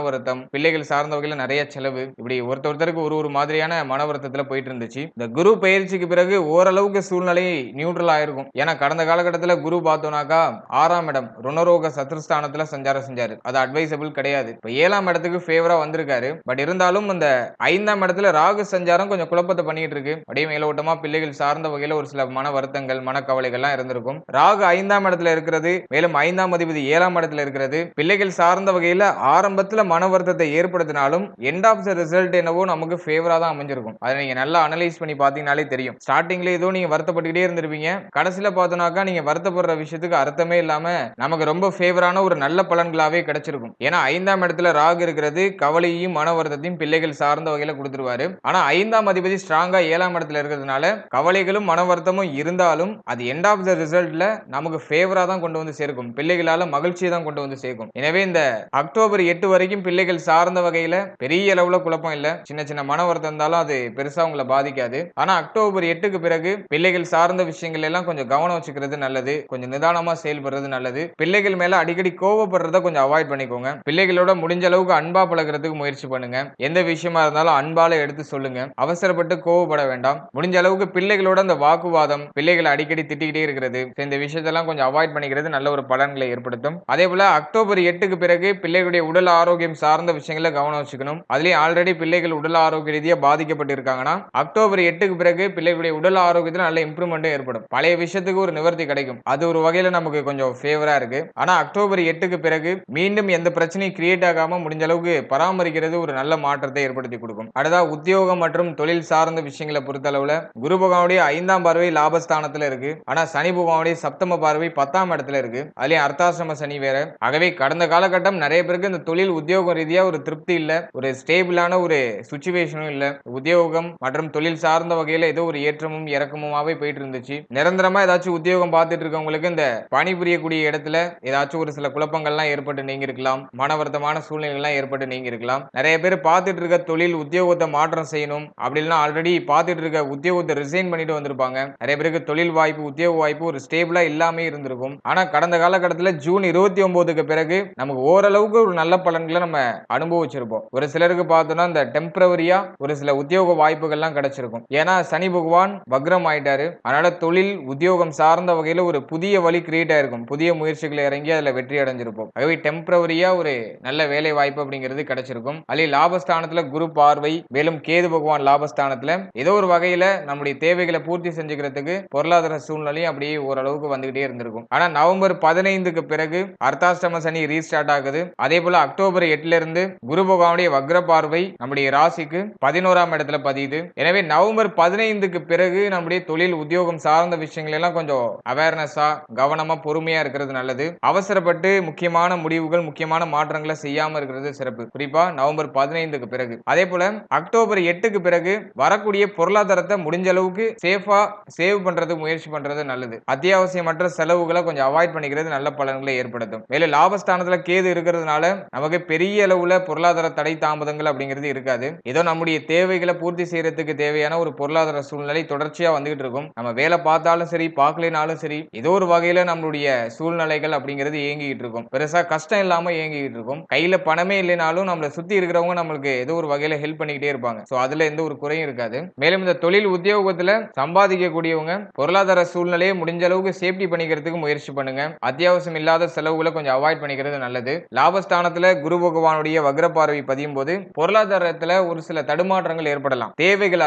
வருத்தம், பிள்ளைகள் சார்ந்த வகையில நிறைய செலவு, இப்படி ஒருத்தருக்கு ஒரு மாதிரியான மன வருத்தத்துல போயிட்டு இருந்துச்சு. இந்த குரு பயிற்சிக்கு பிறகு ஓரளவுக்கு சூழ்நிலை நியூட்ரல் ஆயிருக்கும். ஏன்னா கடந்த காலகட்டத்துல குரு பார்த்தோம்னாக்கா 6ஆம் இடம் ருணரோக சத்ருஸ்தானத்துல சஞ்சாரம் செஞ்சாரு. அது அட்வைசபிள் கிடையாது. இப்ப 7ஆம் இடத்துக்கு ஃபேவரா வந்திருக்காரு. பட் இருந்தாலும் இந்த 5ஆம் இடத்துல ராகு சஞ்சாரம் கொஞ்சம் குழப்பத்தை பண்ணிட்டு இருக்கு. அப்படியே மேலோட்டமா பிள்ளைகள் சார்ந்த வகையில ஒரு சில மன வருத்தங்கள், மனக்கவலைகள்லாம் இருந்திருக்கும். ராகு 5ஆம் இடத்துல இருக்கிறது, மேலும் 5ஆம் அதிபதி 7ஆம் இடத்துல இருக்கிறது பிள்ளைகள் சார்ந்த வகையில ஆரம்பத்துல மன வருத்தத்தை ஏற்படுத்தினாலும் எண்ட் ஆஃப் த ரிசல்ட் என்னவோ நமக்கு ஃபேவரா தான் அமைஞ்சிருக்கும். அதை நீங்க நல்லா அனலைஸ் பண்ணி பாத்தீங்கன்னாலே தெரியும். ஸ்டார்டிங்ல ஏதோ நீங்க வருத்தப்பட்டுக்கிட்டே இருந்திருப்பீங்க, கடைசியில பார்த்தோம்னாக்கா நீங்க வருத்தப்படுற விஷயத்துக்கு அர்த்தமே இல்லாம நமக்கு ரொம்ப ஃபேவரான ஒரு நல்ல பலன்களாவே கிடைச்சிருக்கும். ஏன்னா 5ஆம் இடத்துல ராகு இருக்கிறது கவலையையும் மன வருத்தத்தையும் பிள்ளைகள் சார்ந்த வகையில கொடுத்துருவாரு. ஆனா 5ஆம் அதிபதி ஸ்ட்ராங்கா 7ஆம் இடத்துல இருக்கிறதுனால கவலைகளும் மன வருத்தமும் இருந்தாலும் அது எண்ட் ஆஃப் த ரிசல்ட்ல நமக்கு ஃபேவரா தான் கொண்டு வந்து சேர்க்கும். பிள்ளைகளால மகிழ்ச்சி மகிழ்ச்சியை தான் கொண்டு வந்து சேர்க்கும். எனவே இந்த அக்டோபர் 8 வரைக்கும் பிள்ளைகள் சார்ந்த வகையில பெரிய அளவுல குழப்பம் இல்ல. சின்ன சின்ன மன வருத்தம் இருந்தாலும் அது பெருசா உங்களை பாதிக்காது. ஆனா அக்டோபர் 8க்கு பிறகு பிள்ளைகள் சார்ந்த விஷயங்கள் எல்லாம் கொஞ்சம் கவனம் வச்சுக்கிறது நல்லது. கொஞ்சம் நிதானமா செயல்படுறது நல்லது. பிள்ளைகள் மேல அடிக்கடி கோவப்படுறத கொஞ்சம் அவாய்ட் பண்ணிக்கோங்க. பிள்ளைகளோட முடிஞ்ச அளவுக்கு அன்பா பழகுறதுக்கு முயற்சி பண்ணுங்க. எந்த விஷயமா இருந்தாலும் அன்பால எடுத்து சொல்லுங்க. அவசரப்பட்டு கோவப்பட வேண்டாம். முடிஞ்ச அளவுக்கு பிள்ளைகளோட அந்த வாக்குவாதம், பிள்ளைகளை அடிக்கடி திட்டிக்கிட்டே இருக்கிறது, இந்த விஷயத்தெல்லாம் கொஞ்சம் அவாய்ட் பண்ணிக்கிறது நல்ல ஒரு பலன்களை ஏற்படுத்தும். அதே போல அக்டோபர் 8க்கு பிறகு பிள்ளைகளுடைய உடல் ஆரோக்கியம் சார்ந்த விஷயங்களை கவனம் வச்சுக்கணும். அதுலயும் ஆல்ரெடி பிள்ளைகள் உடல் ஆரோக்கிய ரீதியா பாதிக்கப்பட்டு இருக்காங்கன்னா அக்டோபர் 8க்கு பிறகு பிள்ளைகளுடைய உடல் ஆரோக்கியத்தில் நல்ல இம்ப்ரூவ்மெண்ட் ஏற்படும். பழைய விஷயத்துக்கு ஒரு நிவர்த்தி கிடைக்கும். அது ஒரு வகையில நமக்கு கொஞ்சம் ஃபேவரா இருக்கு. ஆனா அக்டோபர் 8க்கு பிறகு மீண்டும் எந்த பிரச்சனையும் கிரியேட் ஆகாம முடிஞ்ச அளவுக்கு பராமரிக்கிறது ஒரு நல்ல மாற்றத்தை ஏற்படுத்தி கொடுக்கும். அடுத்தா உத்தியோகம் மற்றும் தொழில் சார்ந்த விஷயங்களை பொறுத்தளவுல குரு பகவானுடைய 5ஆம் பார்வை லாபஸ்தானத்துல இருக்கு. ஆனா சனி பகவானுடைய சப்தம பார்வை 10ஆம் இடத்துல இருக்கு. அதுலயும் அர்த்தாசிரம சனி வேற. ஆகவே கடந்த காலகட்டம் நிறைய பேருக்கு இந்த தொழில் உத்தியோகம் ரீதியா ஒரு திருப்தி இல்ல, ஒரு ஸ்டேபிளான ஒரு சிச்சுவேஷனும் இல்ல. உத்தியோகம் மற்றும் தொழில் சார்ந்த வகையில ஏதோ ஒரு ஏற்றமும் இறக்கமுமாவே போயிட்டு இருந்துச்சு. நிரந்தரமா ஏதாச்சும் உத்தியோகம் பார்த்துட்டு இருக்கவங்களுக்கு இந்த பணிபுரியக்கூடிய இடத்துல ஏதாச்சும் ஒரு சில குழப்பங்கள்லாம் ஏற்பட்டு நீங்க இருக்கலாம். மன வருத்தமான சூழ்நிலைகள்லாம் ஏற்பட்டு நீங்க இருக்கலாம். நிறைய பேர் பார்த்துட்டு இருக்க தொழில் உத்தியோகத்தை மாற்றம் செய்யணும் அப்படி இல்லைன்னா ஆல்ரெடி பார்த்துட்டு இருக்க உத்தியோகத்தை ரிசைன் பண்ணிட்டு வந்திருப்பாங்க. நிறைய பேருக்கு தொழில் வாய்ப்பு, உத்தியோக வாய்ப்பு ஒரு ஸ்டேபிளா இல்லாம இருந்திருக்கும். ஆனா கடந்த காலகட்டத்தில் ஜூன் 29க்கு பிறகு நமக்கு ஓரளவுக்கு ஒரு நல்ல பலன்களை நம்ம அனுபவிச்சிருப்போம். ஒரு சிலருக்கு பார்த்தோம்னா இந்த டெம்பரவரியா ஒரு சில உத்தியோக வாய்ப்புகள்லாம் கிடைச்சிருக்கும். ஏன்னா சனி பகவான் வக்ரம் ஆயிட்டாரு. அதனால தொழில் உத்தியோகம் சார்ந்த வகையில ஒரு புதிய வழி கிரியேட் ஆயிருக்கும். புதிய முயற்சிகளை இறங்கி அதுல வெற்றி அடைஞ்சிருப்போம். ஆகவே டெம்பரவரியா ஒரு நல்ல வேலை வாய்ப்பு அப்படிங்கிறது கிடைச்சிருக்கும். அதில் லாபஸ்தானத்துல குரு பார்வை, மேலும் கேது பகவான் லாபஸ்தானத்துல ஏதோ ஒரு வகையில நம்முடைய தேவைகளை பூர்த்தி செஞ்சுக்கிறதுக்கு பொருளாதார சூழ்நிலையும் அப்படியே ஓரளவுக்கு வந்துகிட்டே இருந்திருக்கும். ஆனா நவம்பர் 15க்கு பிறகு அர்த்தாஷ்டம சனி ரீஸ்டார்ட் ஆகுது. அதே போல அக்டோபர் 8ல இருந்து குரு பகவானுடைய வக்ர பார்வை நம்முடைய ராசிக்கு 11ஆம் இடத்துல பதியுது. எனவே நவம்பர் 15க்கு பிறகு நம்முடைய தொழில் உத்தியோகம் சார்ந்த விஷயங்கள் எல்லாம் கொஞ்சம் அவேர்னஸா கவனமா பொறுமையா இருக்கிறது நல்லது. அவசரப்பட்டு முக்கியமான முடிவுகள், முக்கியமான மாற்றங்களை செய்யாம இருக்கிறது சிறப்பு. குறிப்பா நவம்பர் 15க்கு பிறகு. அதே போல அக்டோபர் 8க்கு பிறகு வரக்கூடிய பொருளாதாரத்தை முடிஞ்ச அளவுக்கு சேஃபா சேவ் பண்றதுக்கு முயற்சி பண்றது நல்லது. அத்தியாவசியமற்ற செலவுகளை கொஞ்சம் அவாய்ட் பண்ணிக்கிறது நல்ல பலன்களை ஏற்படுத்தும். மேலும் லாபஸ்தானத்துல கேது இருக்கிறதுனால நமக்கு பெரிய அளவுல பொருளாதார தடை தாமதங்கள் அப்படிங்கிறது இருக்காது. ஏதோ நம்முடைய தேவைகளை பூர்த்தி செய்யறதுக்கு தேவையான ஒரு பொருளாதார சூழ்நிலை தொடர்ச்சியா வந்துகிட்டு இருக்கும். நம்ம வேலை பார்த்தாலும் சரி, பார்க்கலனாலும் சரி, ஏதோ ஒரு வகையில நம்மளுடைய சூழ்நிலைகள் அப்படிங்கிறது இயங்கிட்டு இருக்கும். பெருசா கஷ்டம் இல்லாம இயங்கிட்டு இருக்கும். கையில பணமே இல்லைனாலும் நம்மளை சுத்தி இருக்கிறவங்க நம்மளுக்கு ஏதோ ஒரு வகையில ஹெல்ப் பண்ணிக்கிட்டே இருப்பாங்க. சோ அதுல எந்த ஒரு குறையும் இருக்காது. மேலும் இந்த தொழில் உத்தியோகத்துல சம்பாதிக்கக்கூடியவங்க பொருளாதார சூழ்நிலையை முடிஞ்ச அளவுக்கு சேஃப்டி பண்ணிக்கிறதுக்கு முயற்சி பண்ணுங்க. அத்தியாவசியம் இல்லாத செலவுகளை கொஞ்சம் அவாய்ட் பண்ணிக்கிறது நல்லது. லாபஸ்தானத்துல குரு பகவானுடைய வக்ர பார்வை பதியும் போது பொருளாதாரத்துல ஒரு சில தடுமாற்றங்கள் ஏற்படலாம். தேவைகள்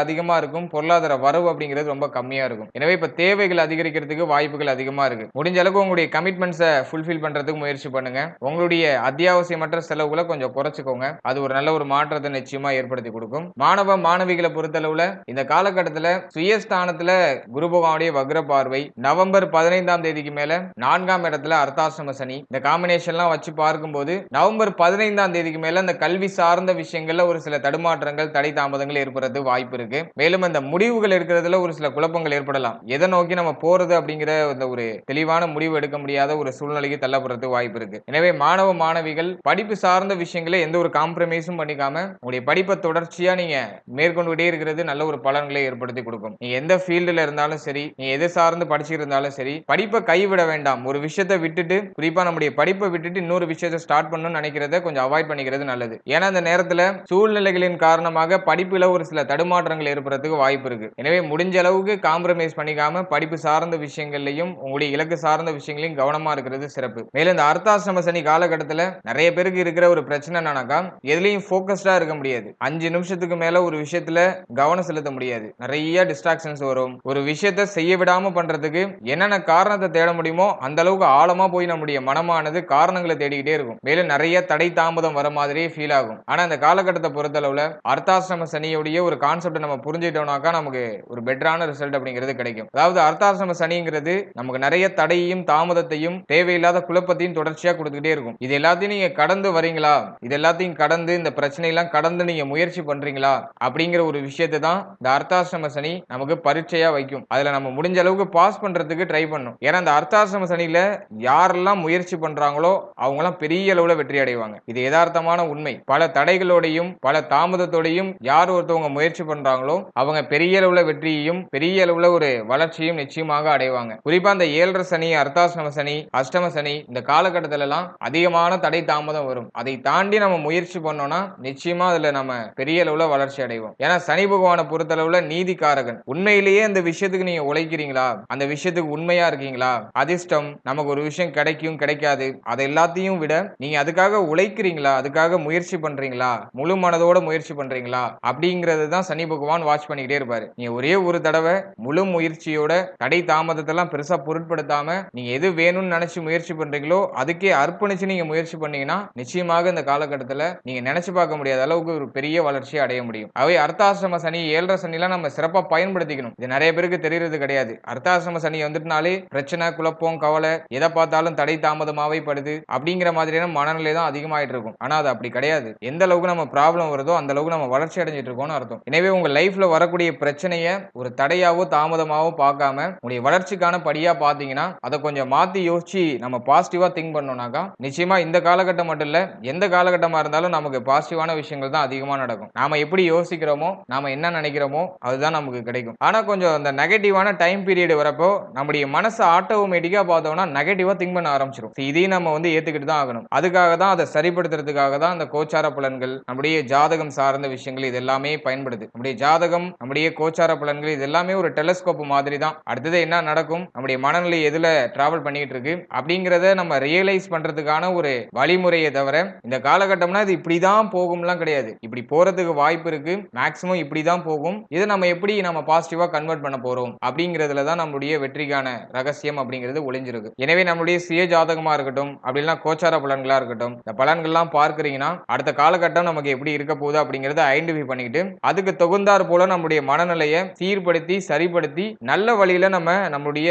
அதிகமா இருக்கும், பொருளாதார வரவு அப்படிங்கிறது ரொம்ப கம்மியா இருக்கும். எனவே இப்ப தேவைகள் அதிகரிக்கிறதுக்கு வாய்ப்புகள் அதிகமா இருக்கு. முடிஞ்ச அளவுக்கு உங்களுடைய கமிட்மெண்ட்ஸை ஃபுல்ஃபில் பண்றதுக்கு முயற்சி பண்ணுங்க. உங்களுடைய அத்தியாவசியமற்ற செலவுகளை கொஞ்சம் குறைச்சுக்கோங்க. அது ஒரு நல்ல ஒரு மாற்றத்தை நிச்சயமா ஏற்படுத்தி கொடுக்கும். மாணவ மாணவிகளை பொறுத்தளவுல இந்த காலகட்டத்துல சுயஸ்தானத்துல குரு பகவானுடைய வக்ர பார்வை நவம்பர் 15ஆம் தேதிக்கு மேல 4ஆம் இடத்துல அர்த்தாசிரம சனி, இந்த காம்பினேஷன்லாம் வச்சு பார்க்கும்போது நவம்பர் 15ஆம் தேதிக்கு மேல இந்த கல்வி சார்ந்த விஷயங்கள்ல ஒரு சில தடுமாற்றங்கள், தடை தாமதங்கள் ஏற்படுறது வாய்ப்பு இருக்கு. மேலும் அந்த முடிவுகள் எடுக்கிறதுல ஒரு சில குழப்பங்கள் ஏற்படலாம். எதை நோக்கி நம்ம போறது அப்படிங்கிற ஒரு தெளிவான முடிவு எடுக்க முடியாத ஒரு சூழ்நிலைக்கு தள்ளப்படுறது வாய்ப்பு இருக்கு. எனவே மாணவ மாணவிகள் படிப்பு சார்ந்த விஷயங்களை எந்த ஒரு காம்ப்ரமைஸும் பண்ணிக்காம உங்களுடைய படிப்பை தொடர்ச்சியா நீங்க மேற்கொண்டுட்டே இருக்கிறது நல்ல ஒரு பலன்களை ஏற்படுத்தி கொடுக்கும். நீங்க எந்த ஃபீல்டுல இருந்தாலும் சரி, நீங்க எது சார்ந்து படிச்சுட்டு இருந்தாலும் சரி, படிப்பை கைவிட வேண்டாம். ஒரு விஷயத்தை விட்டுட்டு, குறிப்பா நம்முடைய படிப்பை விட்டுட்டு இன்னொரு விஷயத்தை ஸ்டார்ட் பண்ணணும்னு நினைக்கிறத கொஞ்சம் அவாய்ட் பண்ணிக்கிறது நல்லது. ஏன்னா அந்த நேரத்துல சூழ்நிலைகளின் காரணமாக படிப்புல ஒரு சில தடுமாற்றங்கள் ஏற்படுறதுக்கு வாய்ப்பு இருக்கு. எனவே முடிஞ்ச அளவுக்கு காம்ப்ரமைஸ் பண்ணிக்காம படிப்பு சார்ந்த விஷயங்கள்லையும் உங்களுடைய இலக்கு சார்ந்த விஷயங்களையும் கவனமா இருக்கிறது சிறப்பு. மேலும் இந்த அர்த்தாசிரம சனி காலகட்டத்துல நிறைய பேருக்கு இருக்கிற ஒரு பிரச்சனை என்னன்னாக்கா எதுலையும் போக்கஸ்டா இருக்க முடியாது. 5 நிமிஷத்துக்கு மேல ஒரு விஷயத்துல கவனம் செலுத்த முடியாது. நிறைய டிஸ்ட்ராக்ஷன்ஸ் வரும். ஒரு விஷயத்தை செய்ய விடாம பண்றதுக்கு என்னென்ன காரணத்தை தேட முடியுமோ அந்த அளவுக்கு ஆழமா போய் நம்முடைய மனமானது காரணங்களை தேடிக்கிட்டே இருக்கும். மேலும் நிறைய தடை தாமதம் வர மாதிரியே ஃபீல் ஆகும். ஆனா இந்த காலகட்டத்தை பொறுத்தளவுல அர்த்தாசிரம சனியுடைய ஒரு கான்செப்ட் நம்ம புரிஞ்சுட்டோம்னாக்கா நமக்கு ஒரு பெட்டரான ரிசல்ட் அப்படிங்கிறது கிடைக்கும். அதாவது அர்த்தாசிரம சனிங்கிறது நமக்கு நிறைய தடையையும் தாமதத்தையும் தேவையில்லாத குழப்பத்தையும் தொடர்ச்சியா கொடுத்துக்கிட்டே இருக்கும். இது எல்லாத்தையும் நீங்க கடந்து வரீங்களா, இது எல்லாத்தையும் கடந்து இந்த பிரச்சனை எல்லாம் கடந்து நீங்க முயற்சி பண்றீங்களா அப்படிங்கிற ஒரு விஷயத்தை தான் இந்த அர்த்தாசிரம சனி நமக்கு பரீட்சையா வைக்கும். அதுல நம்ம முடிஞ்ச அளவுக்கு பாஸ் பண்றதுக்கு ட்ரை பண்ணும். ஏன்னா இந்த அர்த்தாசிரம சனியில யாரெல்லாம் முயற்சி முயற்சி பண்றாங்களோ அவங்களாம் பெரிய அளவுல வெற்றி அடைவாங்க. இது யதார்த்தமான உண்மை. பல தடைகளோடையும் பல தாமதத்தோடையும் யார் ஒருத்தவங்க முயற்சி பண்றாங்களோ அவங்க பெரிய அளவுல வெற்றியையும் பெரிய அளவுல ஒரு வளர்ச்சியும் நிச்சயமாக அடைவாங்க. குறிப்பா இந்த 7.5 சனி, அர்த்தாஷ்டம சனி, அஷ்டம சனி இந்த காலகட்டத்தில எல்லாம் அதிகமான தடை தாமதம் வரும். அதை தாண்டி நம்ம முயற்சி பண்ணோம்னா நிச்சயமா அதுல நம்ம பெரிய அளவுல வளர்ச்சி அடைவோம். ஏன்னா சனி பகவானை பொறுத்தளவுல நீதிக்காரகன். உண்மையிலேயே அந்த விஷயத்துக்கு நீங்க உழைக்கிறீங்களா? அந்த விஷயத்துக்கு உண்மையா இருக்கீங்களா? அதிர்ஷ்டம் நமக்கு ஒரு விஷயம் கிடைக்கும் கிடைக்காது அதை எல்லாத்தையும் விட நீங்க அதுக்காக உழைக்கிறீங்களா? அதுக்காக முயற்சி பண்றீங்களா? முழு மனதோட முயற்சி பண்றீங்களா? அப்படிங்கிறது தான் சனி பகவான் வாட்ச் பண்ணிக்கிட்டே இருப்பாரு. நீங்க ஒரே ஒரு தடவை முழு முயற்சியோட தடை தாமதத்தை எல்லாம் பெருசா பொருட்படுத்தாம நீங்க எது வேணும்னு நினைச்சு முயற்சி பண்றீங்களோ அதுக்கே அர்ப்பணிச்சு நீங்க முயற்சி பண்ணீங்கன்னா நிச்சயமாக இந்த காலகட்டத்தில் நீங்க நினைச்சு பார்க்க முடியாத அளவுக்கு ஒரு பெரிய வளர்ச்சியை அடைய முடியும். அவை அர்த்தாசிரம சனி 7.5 சனிலாம் நம்ம சிறப்பா பயன்படுத்திக்கணும். இது நிறைய பேருக்கு தெரியறது கிடையாது. அர்த்தாசிரம சனி வந்துட்டனாலே பிரச்சனை, குழப்பம், கவலை, எதை பார்த்தாலும் தடை தாமதமாவே படுது அப்படிங்கிற மாதிரியான மனநிலை தான் அதிகமாயிட்டு இருக்கும். ஆனா அது அப்படி கிடையாது. எந்த அளவுக்கு நம்ம ப்ராப்ளம் வருதோ அந்த அளவுக்கு நம்ம வளர்ச்சி அடைஞ்சிட்டு இருக்கோம்னு அர்த்தம். எனவே உங்க லைஃப்ல வரக்கூடிய பிரச்சனையை ஒரு தடையாவோ தாமதமாவோ பார்க்காம உங்களுடைய வளர்ச்சிக்கான படியா பாத்தீங்கன்னா அதை கொஞ்சம் மாத்தி யோசிச்சு நம்ம பாசிட்டிவா திங்க் பண்ணோம்னாக்கா நிச்சயமா இந்த காலகட்டம் மட்டும் இல்ல எந்த காலகட்டமா இருந்தாலும் நமக்கு பாசிட்டிவான விஷயங்கள் தான் அதிகமா நடக்கும். நாம எப்படி யோசிக்கிறோமோ நாம என்ன நினைக்கிறோமோ அதுதான் நமக்கு கிடைக்கும். ஆனா கொஞ்சம் அந்த நெகட்டிவான டைம் பீரியட் வரப்போ நம்முடைய மனசு ஆட்டோமேட்டிக்கா பார்த்தோம்னா நெகட்டிவா திங்க் பண்ண ஆரம்பிச்சிடும். இதையும் நம்ம ஏத்துக்கிட்டு தான் ஆகணும். அதுக்காக தான் அதை சரிப்படுத்துறதுக்காக தான் அந்த கோச்சார பலன்கள், நம்முடைய ஜாதகம் சார்ந்த விஷயங்கள் இது எல்லாமே பயன்படுது. நம்முடைய ஜாதகம், நம்முடைய கோச்சார பலன்கள் இது எல்லாமே ஒரு டெலஸ்கோப் மாதிரி தான். அடுத்தது என்ன நடக்கும், நம்முடைய மனநிலை எதுல டிராவல் பண்ணிட்டு இருக்கு அப்படிங்கறத நம்ம ரியலைஸ் பண்றதுக்கான ஒரு வழிமுறையை தவிர இந்த காலகட்டம்னா இது இப்படிதான் போகும்லாம் கிடையாது. இப்படி போறதுக்கு வாய்ப்பு இருக்கு, மேக்ஸிமம் இப்படிதான் போகும். இதை நம்ம எப்படி நம்ம பாசிட்டிவா கன்வெர்ட் பண்ண போறோம் அப்படிங்கிறதுல தான் நம்மளுடைய வெற்றிக்கான ரகசியம் அப்படிங்கிறது ஒளிஞ்சிருக்கு. எனவே நம்மளுடைய சுய ஜாதகமா இருக்கட்டும் அப்படின்னா கோச்சார பலன்களா இருக்கட்டும் இந்த பலன்கள்லாம் பார்க்கறீங்கன்னா அடுத்த காலகட்டம் நமக்கு எப்படி இருக்க போகுது அப்படிங்கறத ஐடென்டிஃபை பண்ணிக்கிட்டு அதுக்கு தகுந்தாற் போல நம்முடைய மனநிலையை சீர்படுத்தி சரிப்படுத்தி நல்ல வழியில நம்முடைய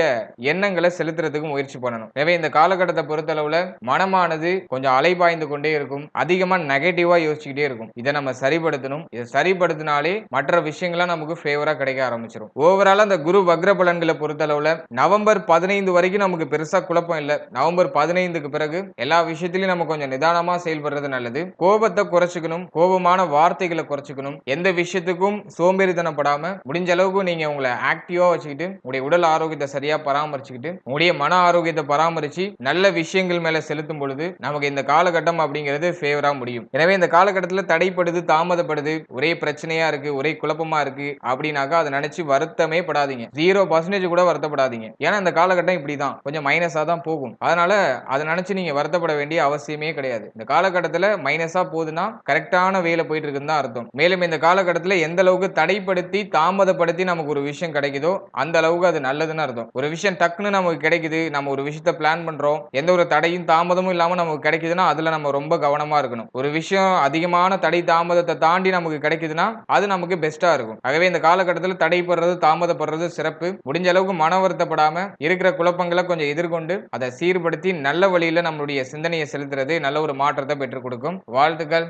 எண்ணங்களை செலுத்துறதுக்கு முயற்சி பண்ணணும். எனவே இந்த காலகட்டத்தை பொறுத்தளவுல மனமானது கொஞ்சம் அலைபாய்ந்து கொண்டே இருக்கும், அதிகமா நெகட்டிவா யோசிச்சுக்கிட்டே இருக்கும். இதை நம்ம சரிப்படுத்தணும். இதை சரிப்படுத்தினாலே மற்ற விஷயங்கள்லாம் நமக்கு ஃபேவரா கிடைக்க ஆரம்பிச்சிடும். ஓவரால் அந்த குரு வக்ர பலன்களை பொறுத்தளவுல நவம்பர் 15 வரைக்கும் நமக்கு பெருசா குழப்பம் இல்ல. நவம்பர் 15க்கு பிறகு எல்லா விஷயத்திலையும் நம்ம கொஞ்சம் நிதானமா செயல்படுறது நல்லது. கோபத்தை குறைச்சுக்கணும், கோபமான வார்த்தைகளை குறைச்சுக்கணும். எந்த விஷயத்துக்கும் சோம்பேறித்தனப்படாம முடிஞ்ச அளவுக்கு நீங்க உங்களை ஆக்டிவா வச்சுக்கிட்டு உங்களுடைய உடல் ஆரோக்கியத்தை சரியா பராமரிச்சுக்கிட்டு உங்களுடைய மன ஆரோக்கியத்தை பராமரிச்சு நல்ல விஷயங்கள் மேல செலுத்தும் பொழுது நமக்கு இந்த காலகட்டம் அப்படிங்கிறது ஃபேவரா முடியும். எனவே இந்த காலகட்டத்தில் தடைப்படுது, தாமதப்படுது, ஒரே பிரச்சனையா இருக்கு, ஒரே குழப்பமா இருக்கு அப்படின்னாக்கா அதை நினைச்சு வருத்தமே படாதீங்க. 0% கூட வருத்தப்படாதீங்க. ஏன்னா இந்த காலகட்டம் இப்படிதான் கொஞ்சம் மைனஸா தான் போகும். அதனால அதை நினைச்சு நீங்க வருத்தப்பட வேண்டிய அவசியமே கிடையாது. இந்த காலகட்டத்தில் மைனஸா போகுதுன்னா கரெக்டான வேலை போயிட்டு இருக்குன்னு தான் அர்த்தம். மேலும் இந்த காலகட்டத்தில் எந்த அளவுக்கு தடைப்படுத்தி தாமதப்படுத்தி நமக்கு ஒரு விஷயம் கிடைக்குதோ அந்த அளவுக்கு அது நல்லதுன்னு அர்த்தம். ஒரு விஷயம் டக்குன்னு நமக்கு கிடைக்குது, நம்ம ஒரு விஷயத்தை பிளான் பண்றோம், எந்த ஒரு தடையும் தாமதமும் இல்லாம நமக்கு கிடைக்குதுன்னா அதுல நம்ம ரொம்ப கவனமா இருக்கணும். ஒரு விஷயம் அதிகமான தடை தாமதத்தை தாண்டி நமக்கு கிடைக்குதுன்னா அது நமக்கு பெஸ்டா இருக்கும். ஆகவே இந்த காலகட்டத்தில் தடைப்படுறது தாமதப்படுறது சிறப்பு. முடிஞ்ச அளவுக்கு மன வருத்தப்படாம இருக்கிற குழப்பங்களை கொஞ்சம் எதிர்கொண்டு அதை சீர்படுத்தி நல்ல வழியில நம்மளுடைய சிந்தனையை செலுத்துறது நல்ல ஒரு மாற்றத்தை பெற்றுக் கொடுக்கும். வாழ்த்துக்கள்.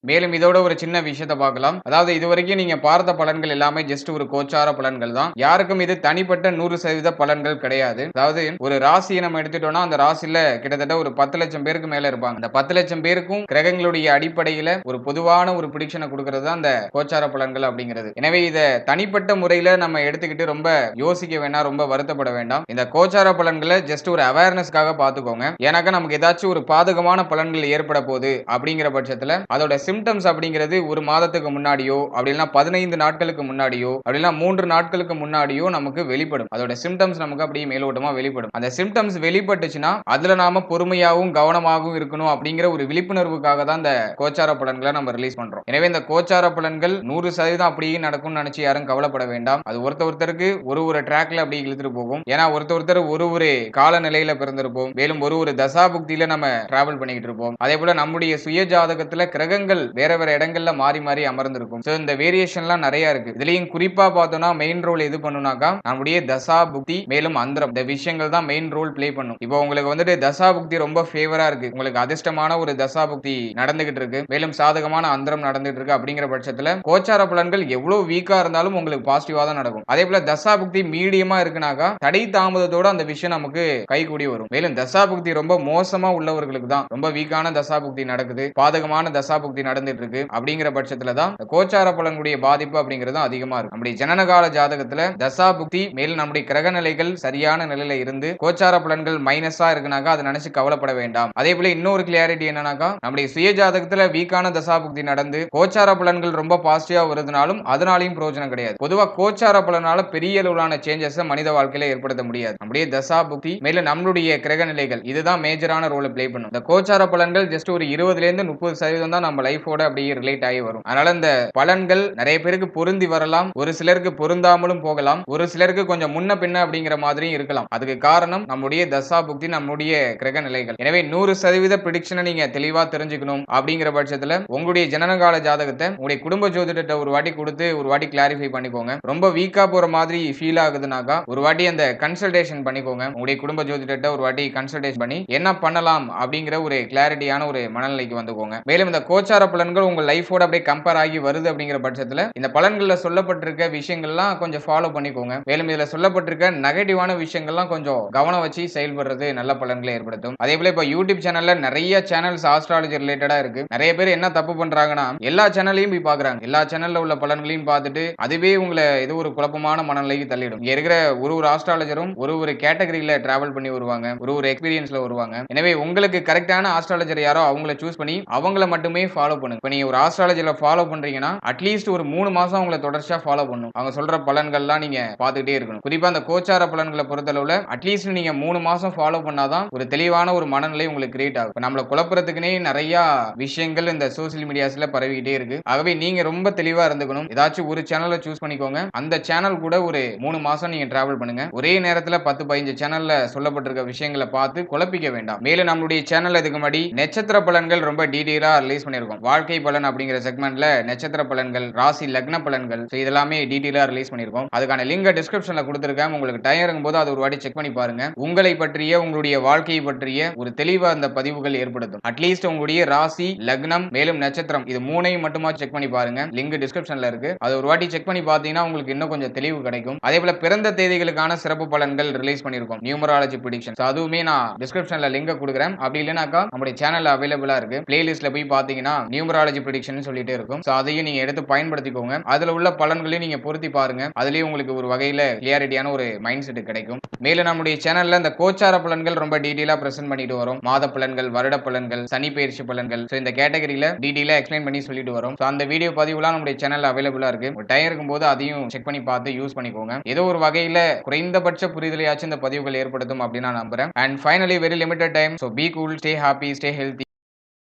மேலும் இதோட ஒரு சின்ன விஷயத்தை பார்க்கலாம். அதாவது இதுவரைக்கும் நீங்க பார்த்த பலன்கள் எல்லாமே ஜஸ்ட் ஒரு கோச்சார பலன்கள் தான். யாருக்கும் இது தனிப்பட்ட 100% பலன்கள் கிடையாது. அதாவது ஒரு ராசியை நம்ம எடுத்துட்டோம்னா அந்த ராசியில கிட்டத்தட்ட ஒரு 10 லட்சம் பேருக்கு மேல இருப்பாங்க. அந்த 10 லட்சம் பேருக்கும் கிரகங்களுடைய அடிப்படையில ஒரு பொதுவான ஒரு பிரிடிக்ஷனை கொடுக்கிறது தான் அந்த கோச்சார பலன்கள் அப்படிங்கிறது. எனவே இதை தனிப்பட்ட முறையில நம்ம எடுத்துக்கிட்டு ரொம்ப யோசிக்க வேண்டாம், ரொம்ப வருத்தப்பட வேண்டாம். இந்த கோச்சார பலன்களை ஜஸ்ட் ஒரு அவேர்னஸ்க்காக பார்த்துக்கோங்க. ஏன்னாக்கா நமக்கு ஏதாச்சும் ஒரு பாதகமான பலன்கள் ஏற்பட போகுது அப்படிங்கிற பட்சத்துல அதோட சிம்டம்ஸ் அப்படிங்கிறது ஒரு மாதத்துக்கு முன்னாடியோ அப்படின்னா 15 நாட்களுக்கு முன்னாடியோ அப்படின்னா 3 நாட்களுக்கு முன்னாடியோ நமக்கு வெளிப்படும். அதோட சிம்டம்ஸ் நமக்கு அப்படியே மேலோட்டமா வெளிப்படும். அந்த சிம்டம்ஸ் வெளிப்பட்டுச்சுன்னா அதுல நாம பொறுமையாகவும் கவனமாகவும் இருக்கணும் அப்படிங்கிற ஒரு விழிப்புணர்வுக்காக தான் இந்த கோச்சார பலன்களை நம்ம ரிலீஸ் பண்றோம். எனவே இந்த கோச்சார பலன்கள் 100% அப்படியே நடக்கும்னு நினைச்சு யாரும் கவலைப்பட வேண்டாம். அது ஒருத்தருக்கு ஒரு ட்ராக்ல அப்படியே இழுத்துட்டு போகும். ஏன்னா ஒருத்தர் ஒரு காலநிலையில பிறந்திருப்போம், மேலும் ஒரு தசாபுக்தியில நம்ம டிராவல் பண்ணிக்கிட்டு இருப்போம். அதே போல நம்முடைய சுய ஜாதகத்துல கிரகங்கள் கிரகங்கள் வேற வேற இடங்கள்ல மாறி மாறி அமர்ந்திருக்கும். சோ இந்த வேரியேஷன்லாம் நிறைய இருக்கு. இதுலயும் குறிப்பா பார்த்தோம்னா மெயின் ரோல் எது பண்ணுனாக்கா நம்முடைய தசா புக்தி மேலும் அந்தரம் இந்த விஷயங்கள் தான் மெயின் ரோல் ப்ளே பண்ணும். இப்போ உங்களுக்கு வந்துட்டு தசா புக்தி ரொம்ப ஃபேவரா இருக்கு, உங்களுக்கு அதிர்ஷ்டமான ஒரு தசா புக்தி நடந்துகிட்டு இருக்கு, மேலும் சாதகமான அந்தரம் நடந்துட்டு இருக்கு அப்படிங்கிற பட்சத்துல கோச்சார பலன்கள் எவ்வளவு வீக்கா இருந்தாலும் உங்களுக்கு பாசிட்டிவா தான் நடக்கும். அதே போல தசா புக்தி மீடியமா இருக்குனாக்கா தடை தாமதத்தோட அந்த விஷயம் நமக்கு கைகூடி வரும். மேலும் தசா புக்தி ரொம்ப மோசமா உள்ளவர்களுக்கு தான் ரொம்ப வீக்கான தசா புக்தி நடக்குது, பாதகமான தசா புக்தி நடந்துட்டு இருக்கு அப்படிங்கிற பட்சத்துல தான் கோச்சார பலனுடைய பாதிப்பு அப்படிங்கிறது அதிகமா இருக்கும். நம்முடைய ஜனனகால ஜாதகத்துல தசா புக்தி மேலும் நம்முடைய கிரக நிலைகள் சரியான நிலையில இருந்து கோச்சார பலன்கள் மைனஸா இருக்குனாக்கா அதை நினைச்சு கவலைப்பட வேண்டாம். அதே போல இன்னொரு கிளியாரிட்டி என்னன்னாக்கா நம்முடைய சுய ஜாதகத்துல வீக்கான தசா புக்தி நடந்து கோச்சார பலன்கள் ரொம்ப பாசிட்டிவா வருதுனாலும் அதனாலையும் பிரயோஜனம் கிடையாது. பொதுவா கோச்சார பலனால பெரிய அளவிலான சேஞ்சஸ் மனித வாழ்க்கையில ஏற்படுத்த முடியாது. நம்முடைய தசா புக்தி மேலும் நம்மளுடைய கிரக நிலைகள் இதுதான் மேஜரான ரோல் பிளே பண்ணும். இந்த கோச்சார பலன்கள் ஜஸ்ட் ஒரு 20ல இருந்து 30% தான் நம்ம லைஃபோட அப்படியே ரிலேட் ஆகி வரும். அதனால இந்த பலன்கள் நிறைய பேருக்கு பொருந்தி வரலாம், ஒரு சிலருக்கு பொருந்தாமலும் போகலாம், ஒரு சிலருக்கு கொஞ்சம் முன்ன பின்ன அப்படிங்கிற மாதிரியும் இருக்கலாம். அதுக்கு காரணம் நம்முடைய தசா புக்தி நம்முடைய கிரக நிலைகள். எனவே 100% பிரெடிக்ஷனை நீங்க தெளிவா தெரிஞ்சுக்கணும் அப்படிங்கிற பட்சத்துல உங்களுடைய ஜனனகால ஜாதகத்தை உங்களுடைய குடும்ப ஜோதிடத்தை ஒரு வாட்டி கொடுத்து ஒரு வாட்டி கிளாரிஃபை பண்ணிக்கோங்க. ரொம்ப வீக்கா போற மாதிரி ஃபீல் ஆகுதுனாக்கா ஒரு வாட்டி அந்த கன்சல்டேஷன் பண்ணிக்கோங்க. உங்களுடைய குடும்ப ஜோதிடத்தை ஒரு வாட்டி கன்சல்டேஷன் பண்ணி என்ன பண்ணலாம் அப்படிங்கிற ஒரு கிளாரிட்டியான ஒரு மனநிலைக்கு வந்துக்கோங்க. மேலும் இந்த கோச்சார பலன்கள் உங்க லைஃபோட அப்படியே கம்பேர் ஆகி வருது அப்படிங்கிற பட்சத்துல இந்த பலன்கள்ல சொல்லப்பட்டிருக்க விஷயங்கள்லாம் கொஞ்சம் ஃபாலோ பண்ணிக்கோங்க. மேலும் இதுல சொல்லப்பட்டிருக்க நெகட்டிவான விஷயங்கள்லாம் கொஞ்சம் கவனம் வச்சு செயல்படுறது நல்ல பலன்களை ஏற்படுத்தும். அதே போல இப்ப யூடியூப் சேனல்ல நிறைய சேனல்ஸ் ஆஸ்ட்ராலஜி ரிலேட்டடா இருக்கு. நிறைய பேர் என்ன தப்பு பண்றாங்கன்னா எல்லா சேனல்லையும் போய் பாக்குறாங்க, எல்லா சேனல்ல உள்ள பலன்களையும் பார்த்துட்டு அதுவே உங்களை ஏதோ ஒரு குழப்பமான மனநிலைக்கு தள்ளிடும். இங்க இருக்கிற ஒரு ஆஸ்ட்ராலஜரும் ஒரு கேட்டகரியில டிராவல் பண்ணி வருவாங்க, ஒரு எக்ஸ்பீரியன்ஸ்ல வருவாங்க. எனவே உங்களுக்கு கரெக்டான ஆஸ்ட்ராலஜர் யாரோ அவங்கள சூஸ் பண்ணி அவங்கள மட்டுமே ஃபாலோ பண்ணுங்க. இப்ப நீங்க ஒரு ஆஸ்ட்ராலஜில ஃபாலோ பண்றீங்கன்னா அட்லீஸ்ட் ஒரு 3 மாசம் அவங்கள தொடர்ச்சியா ஃபாலோ பண்ணணும். அவங்க சொல்ற பலன்கள்லாம் நீங்க பார்த்துட்டே இருக்கணும். குறிப்பா அந்த கோச்சார பலன்களை பொறுத்தளவுல அட்லீஸ்ட் நீங்க 3 மாசம் ஃபாலோ பண்ணாதான் ஒரு தெளிவான ஒரு மனநிலை உங்களுக்கு கிரியேட் ஆகும். இப்ப நம்மள குழப்பறதுக்குனே நிறைய விஷயங்கள் இந்த சோசியல் மீடியாஸ்ல பரவிக்கிட்டே இருக்கு. ஆகவே நீங்க ரொம்ப தெளிவா இருந்துக்கணும். ஏதாச்சும் ஒரு சேனலை சூஸ் பண்ணிக்கோங்க. அந்த சேனல் கூட ஒரு 3 மாசம் நீங்க டிராவல் பண்ணுங்க. ஒரே நேரத்துல 10-15 சேனல்ல சொல்லப்பட்டிருக்க விஷயங்களை பார்த்து குழப்பிக்க வேண்டாம். மேலும் நம்மளுடைய சேனல் இதுக்கு முன்னாடி நட்சத்திர பலன்கள் ரொம்ப டீடைலா ரிலீஸ் பண்ணிருக்கோம். வாழ்க்கை பலன் அப்படிங்கிற செக்மெண்ட்ல நட்சத்திர பலன்கள், ராசி லக்ன பலன்கள் இதெல்லாமே டீடைலா ரிலீஸ் பண்ணிருக்கோம். அதுக்கான லிங்க் டிஸ்கிரிப்ஷன்ல கொடுத்திருக்கேன். உங்களுக்கு டைம் இருக்கும்போது அது ஒரு வாட்டி செக் பண்ணி பாருங்க. உங்களை பற்றிய உங்களுடைய வாழ்க்கையை பற்றிய ஒரு தெளிவா அந்த பதிவுகள் ஏற்படுத்தும். அட்லீஸ்ட் உங்களுடைய ராசி லக்னம் மேலும் நட்சத்திரம் இது மூணையும் மட்டுமா செக் பண்ணி பாருங்க. லிங்க் டிஸ்கிரிப்ஷன்ல இருக்கு. அது ஒரு வாட்டி செக் பண்ணி பார்த்தீங்கன்னா உங்களுக்கு இன்னும் கொஞ்சம் தெளிவு கிடைக்கும். அதே போல பிறந்த தேதிகளுக்கான சிறப்பு பலன்கள் ரிலீஸ் பண்ணிருக்கோம். நியூமராலஜி பிரெடிக்ஷன்ஸ் அதுவுமே நான் டிஸ்கிரிப்ஷன்ல லிங்க் கொடுக்குறேன். அப்படி இல்லைனாக்கா நம்முடைய சேனல்ல அவைலபிளா இருக்கு. பிளேலிஸ்ட்ல போய் பாத்தீங்கன்னா நியூமராலஜி பிரெடிக்ஷன் சொல்லிட்டே இருக்கும். சோ அதையும் நீங்க எடுத்து பயன்படுத்திக்கோங்க. அதுல உள்ள பலன்களையும் நீங்க பொருத்தி பாருங்க. அதுலயும் உங்களுக்கு ஒரு வகையில கிளியாரிட்டியான ஒரு மைண்ட் செட் கிடைக்கும். மேலும் நம்முடைய சேனல்ல இந்த கோச்சார பலன்கள் ரொம்ப டீடைலா பிரசன்ட் பண்ணிட்டு வரும். மாத பலன்கள், வருட பலன்கள், சனி பயிற்சி பலன்கள் இந்த கேட்டகரியில டீடைலா எக்ஸ்பிளைன் பண்ணி சொல்லிட்டு வரும். அந்த வீடியோ பதிவுலாம் நம்முடைய சேனல்ல அவைலபிளா இருக்கு. டைம் இருக்கும்போது அதையும் செக் பண்ணி பார்த்து யூஸ் பண்ணிக்கோங்க. ஏதோ ஒரு வகையில குறைந்தபட்ச புரிதலையாச்சும் இந்த பதிவுகள் ஏற்படுத்தும் அப்படின்னு நான் நம்புறேன். And finally very limited time. So be cool, stay happy, stay healthy.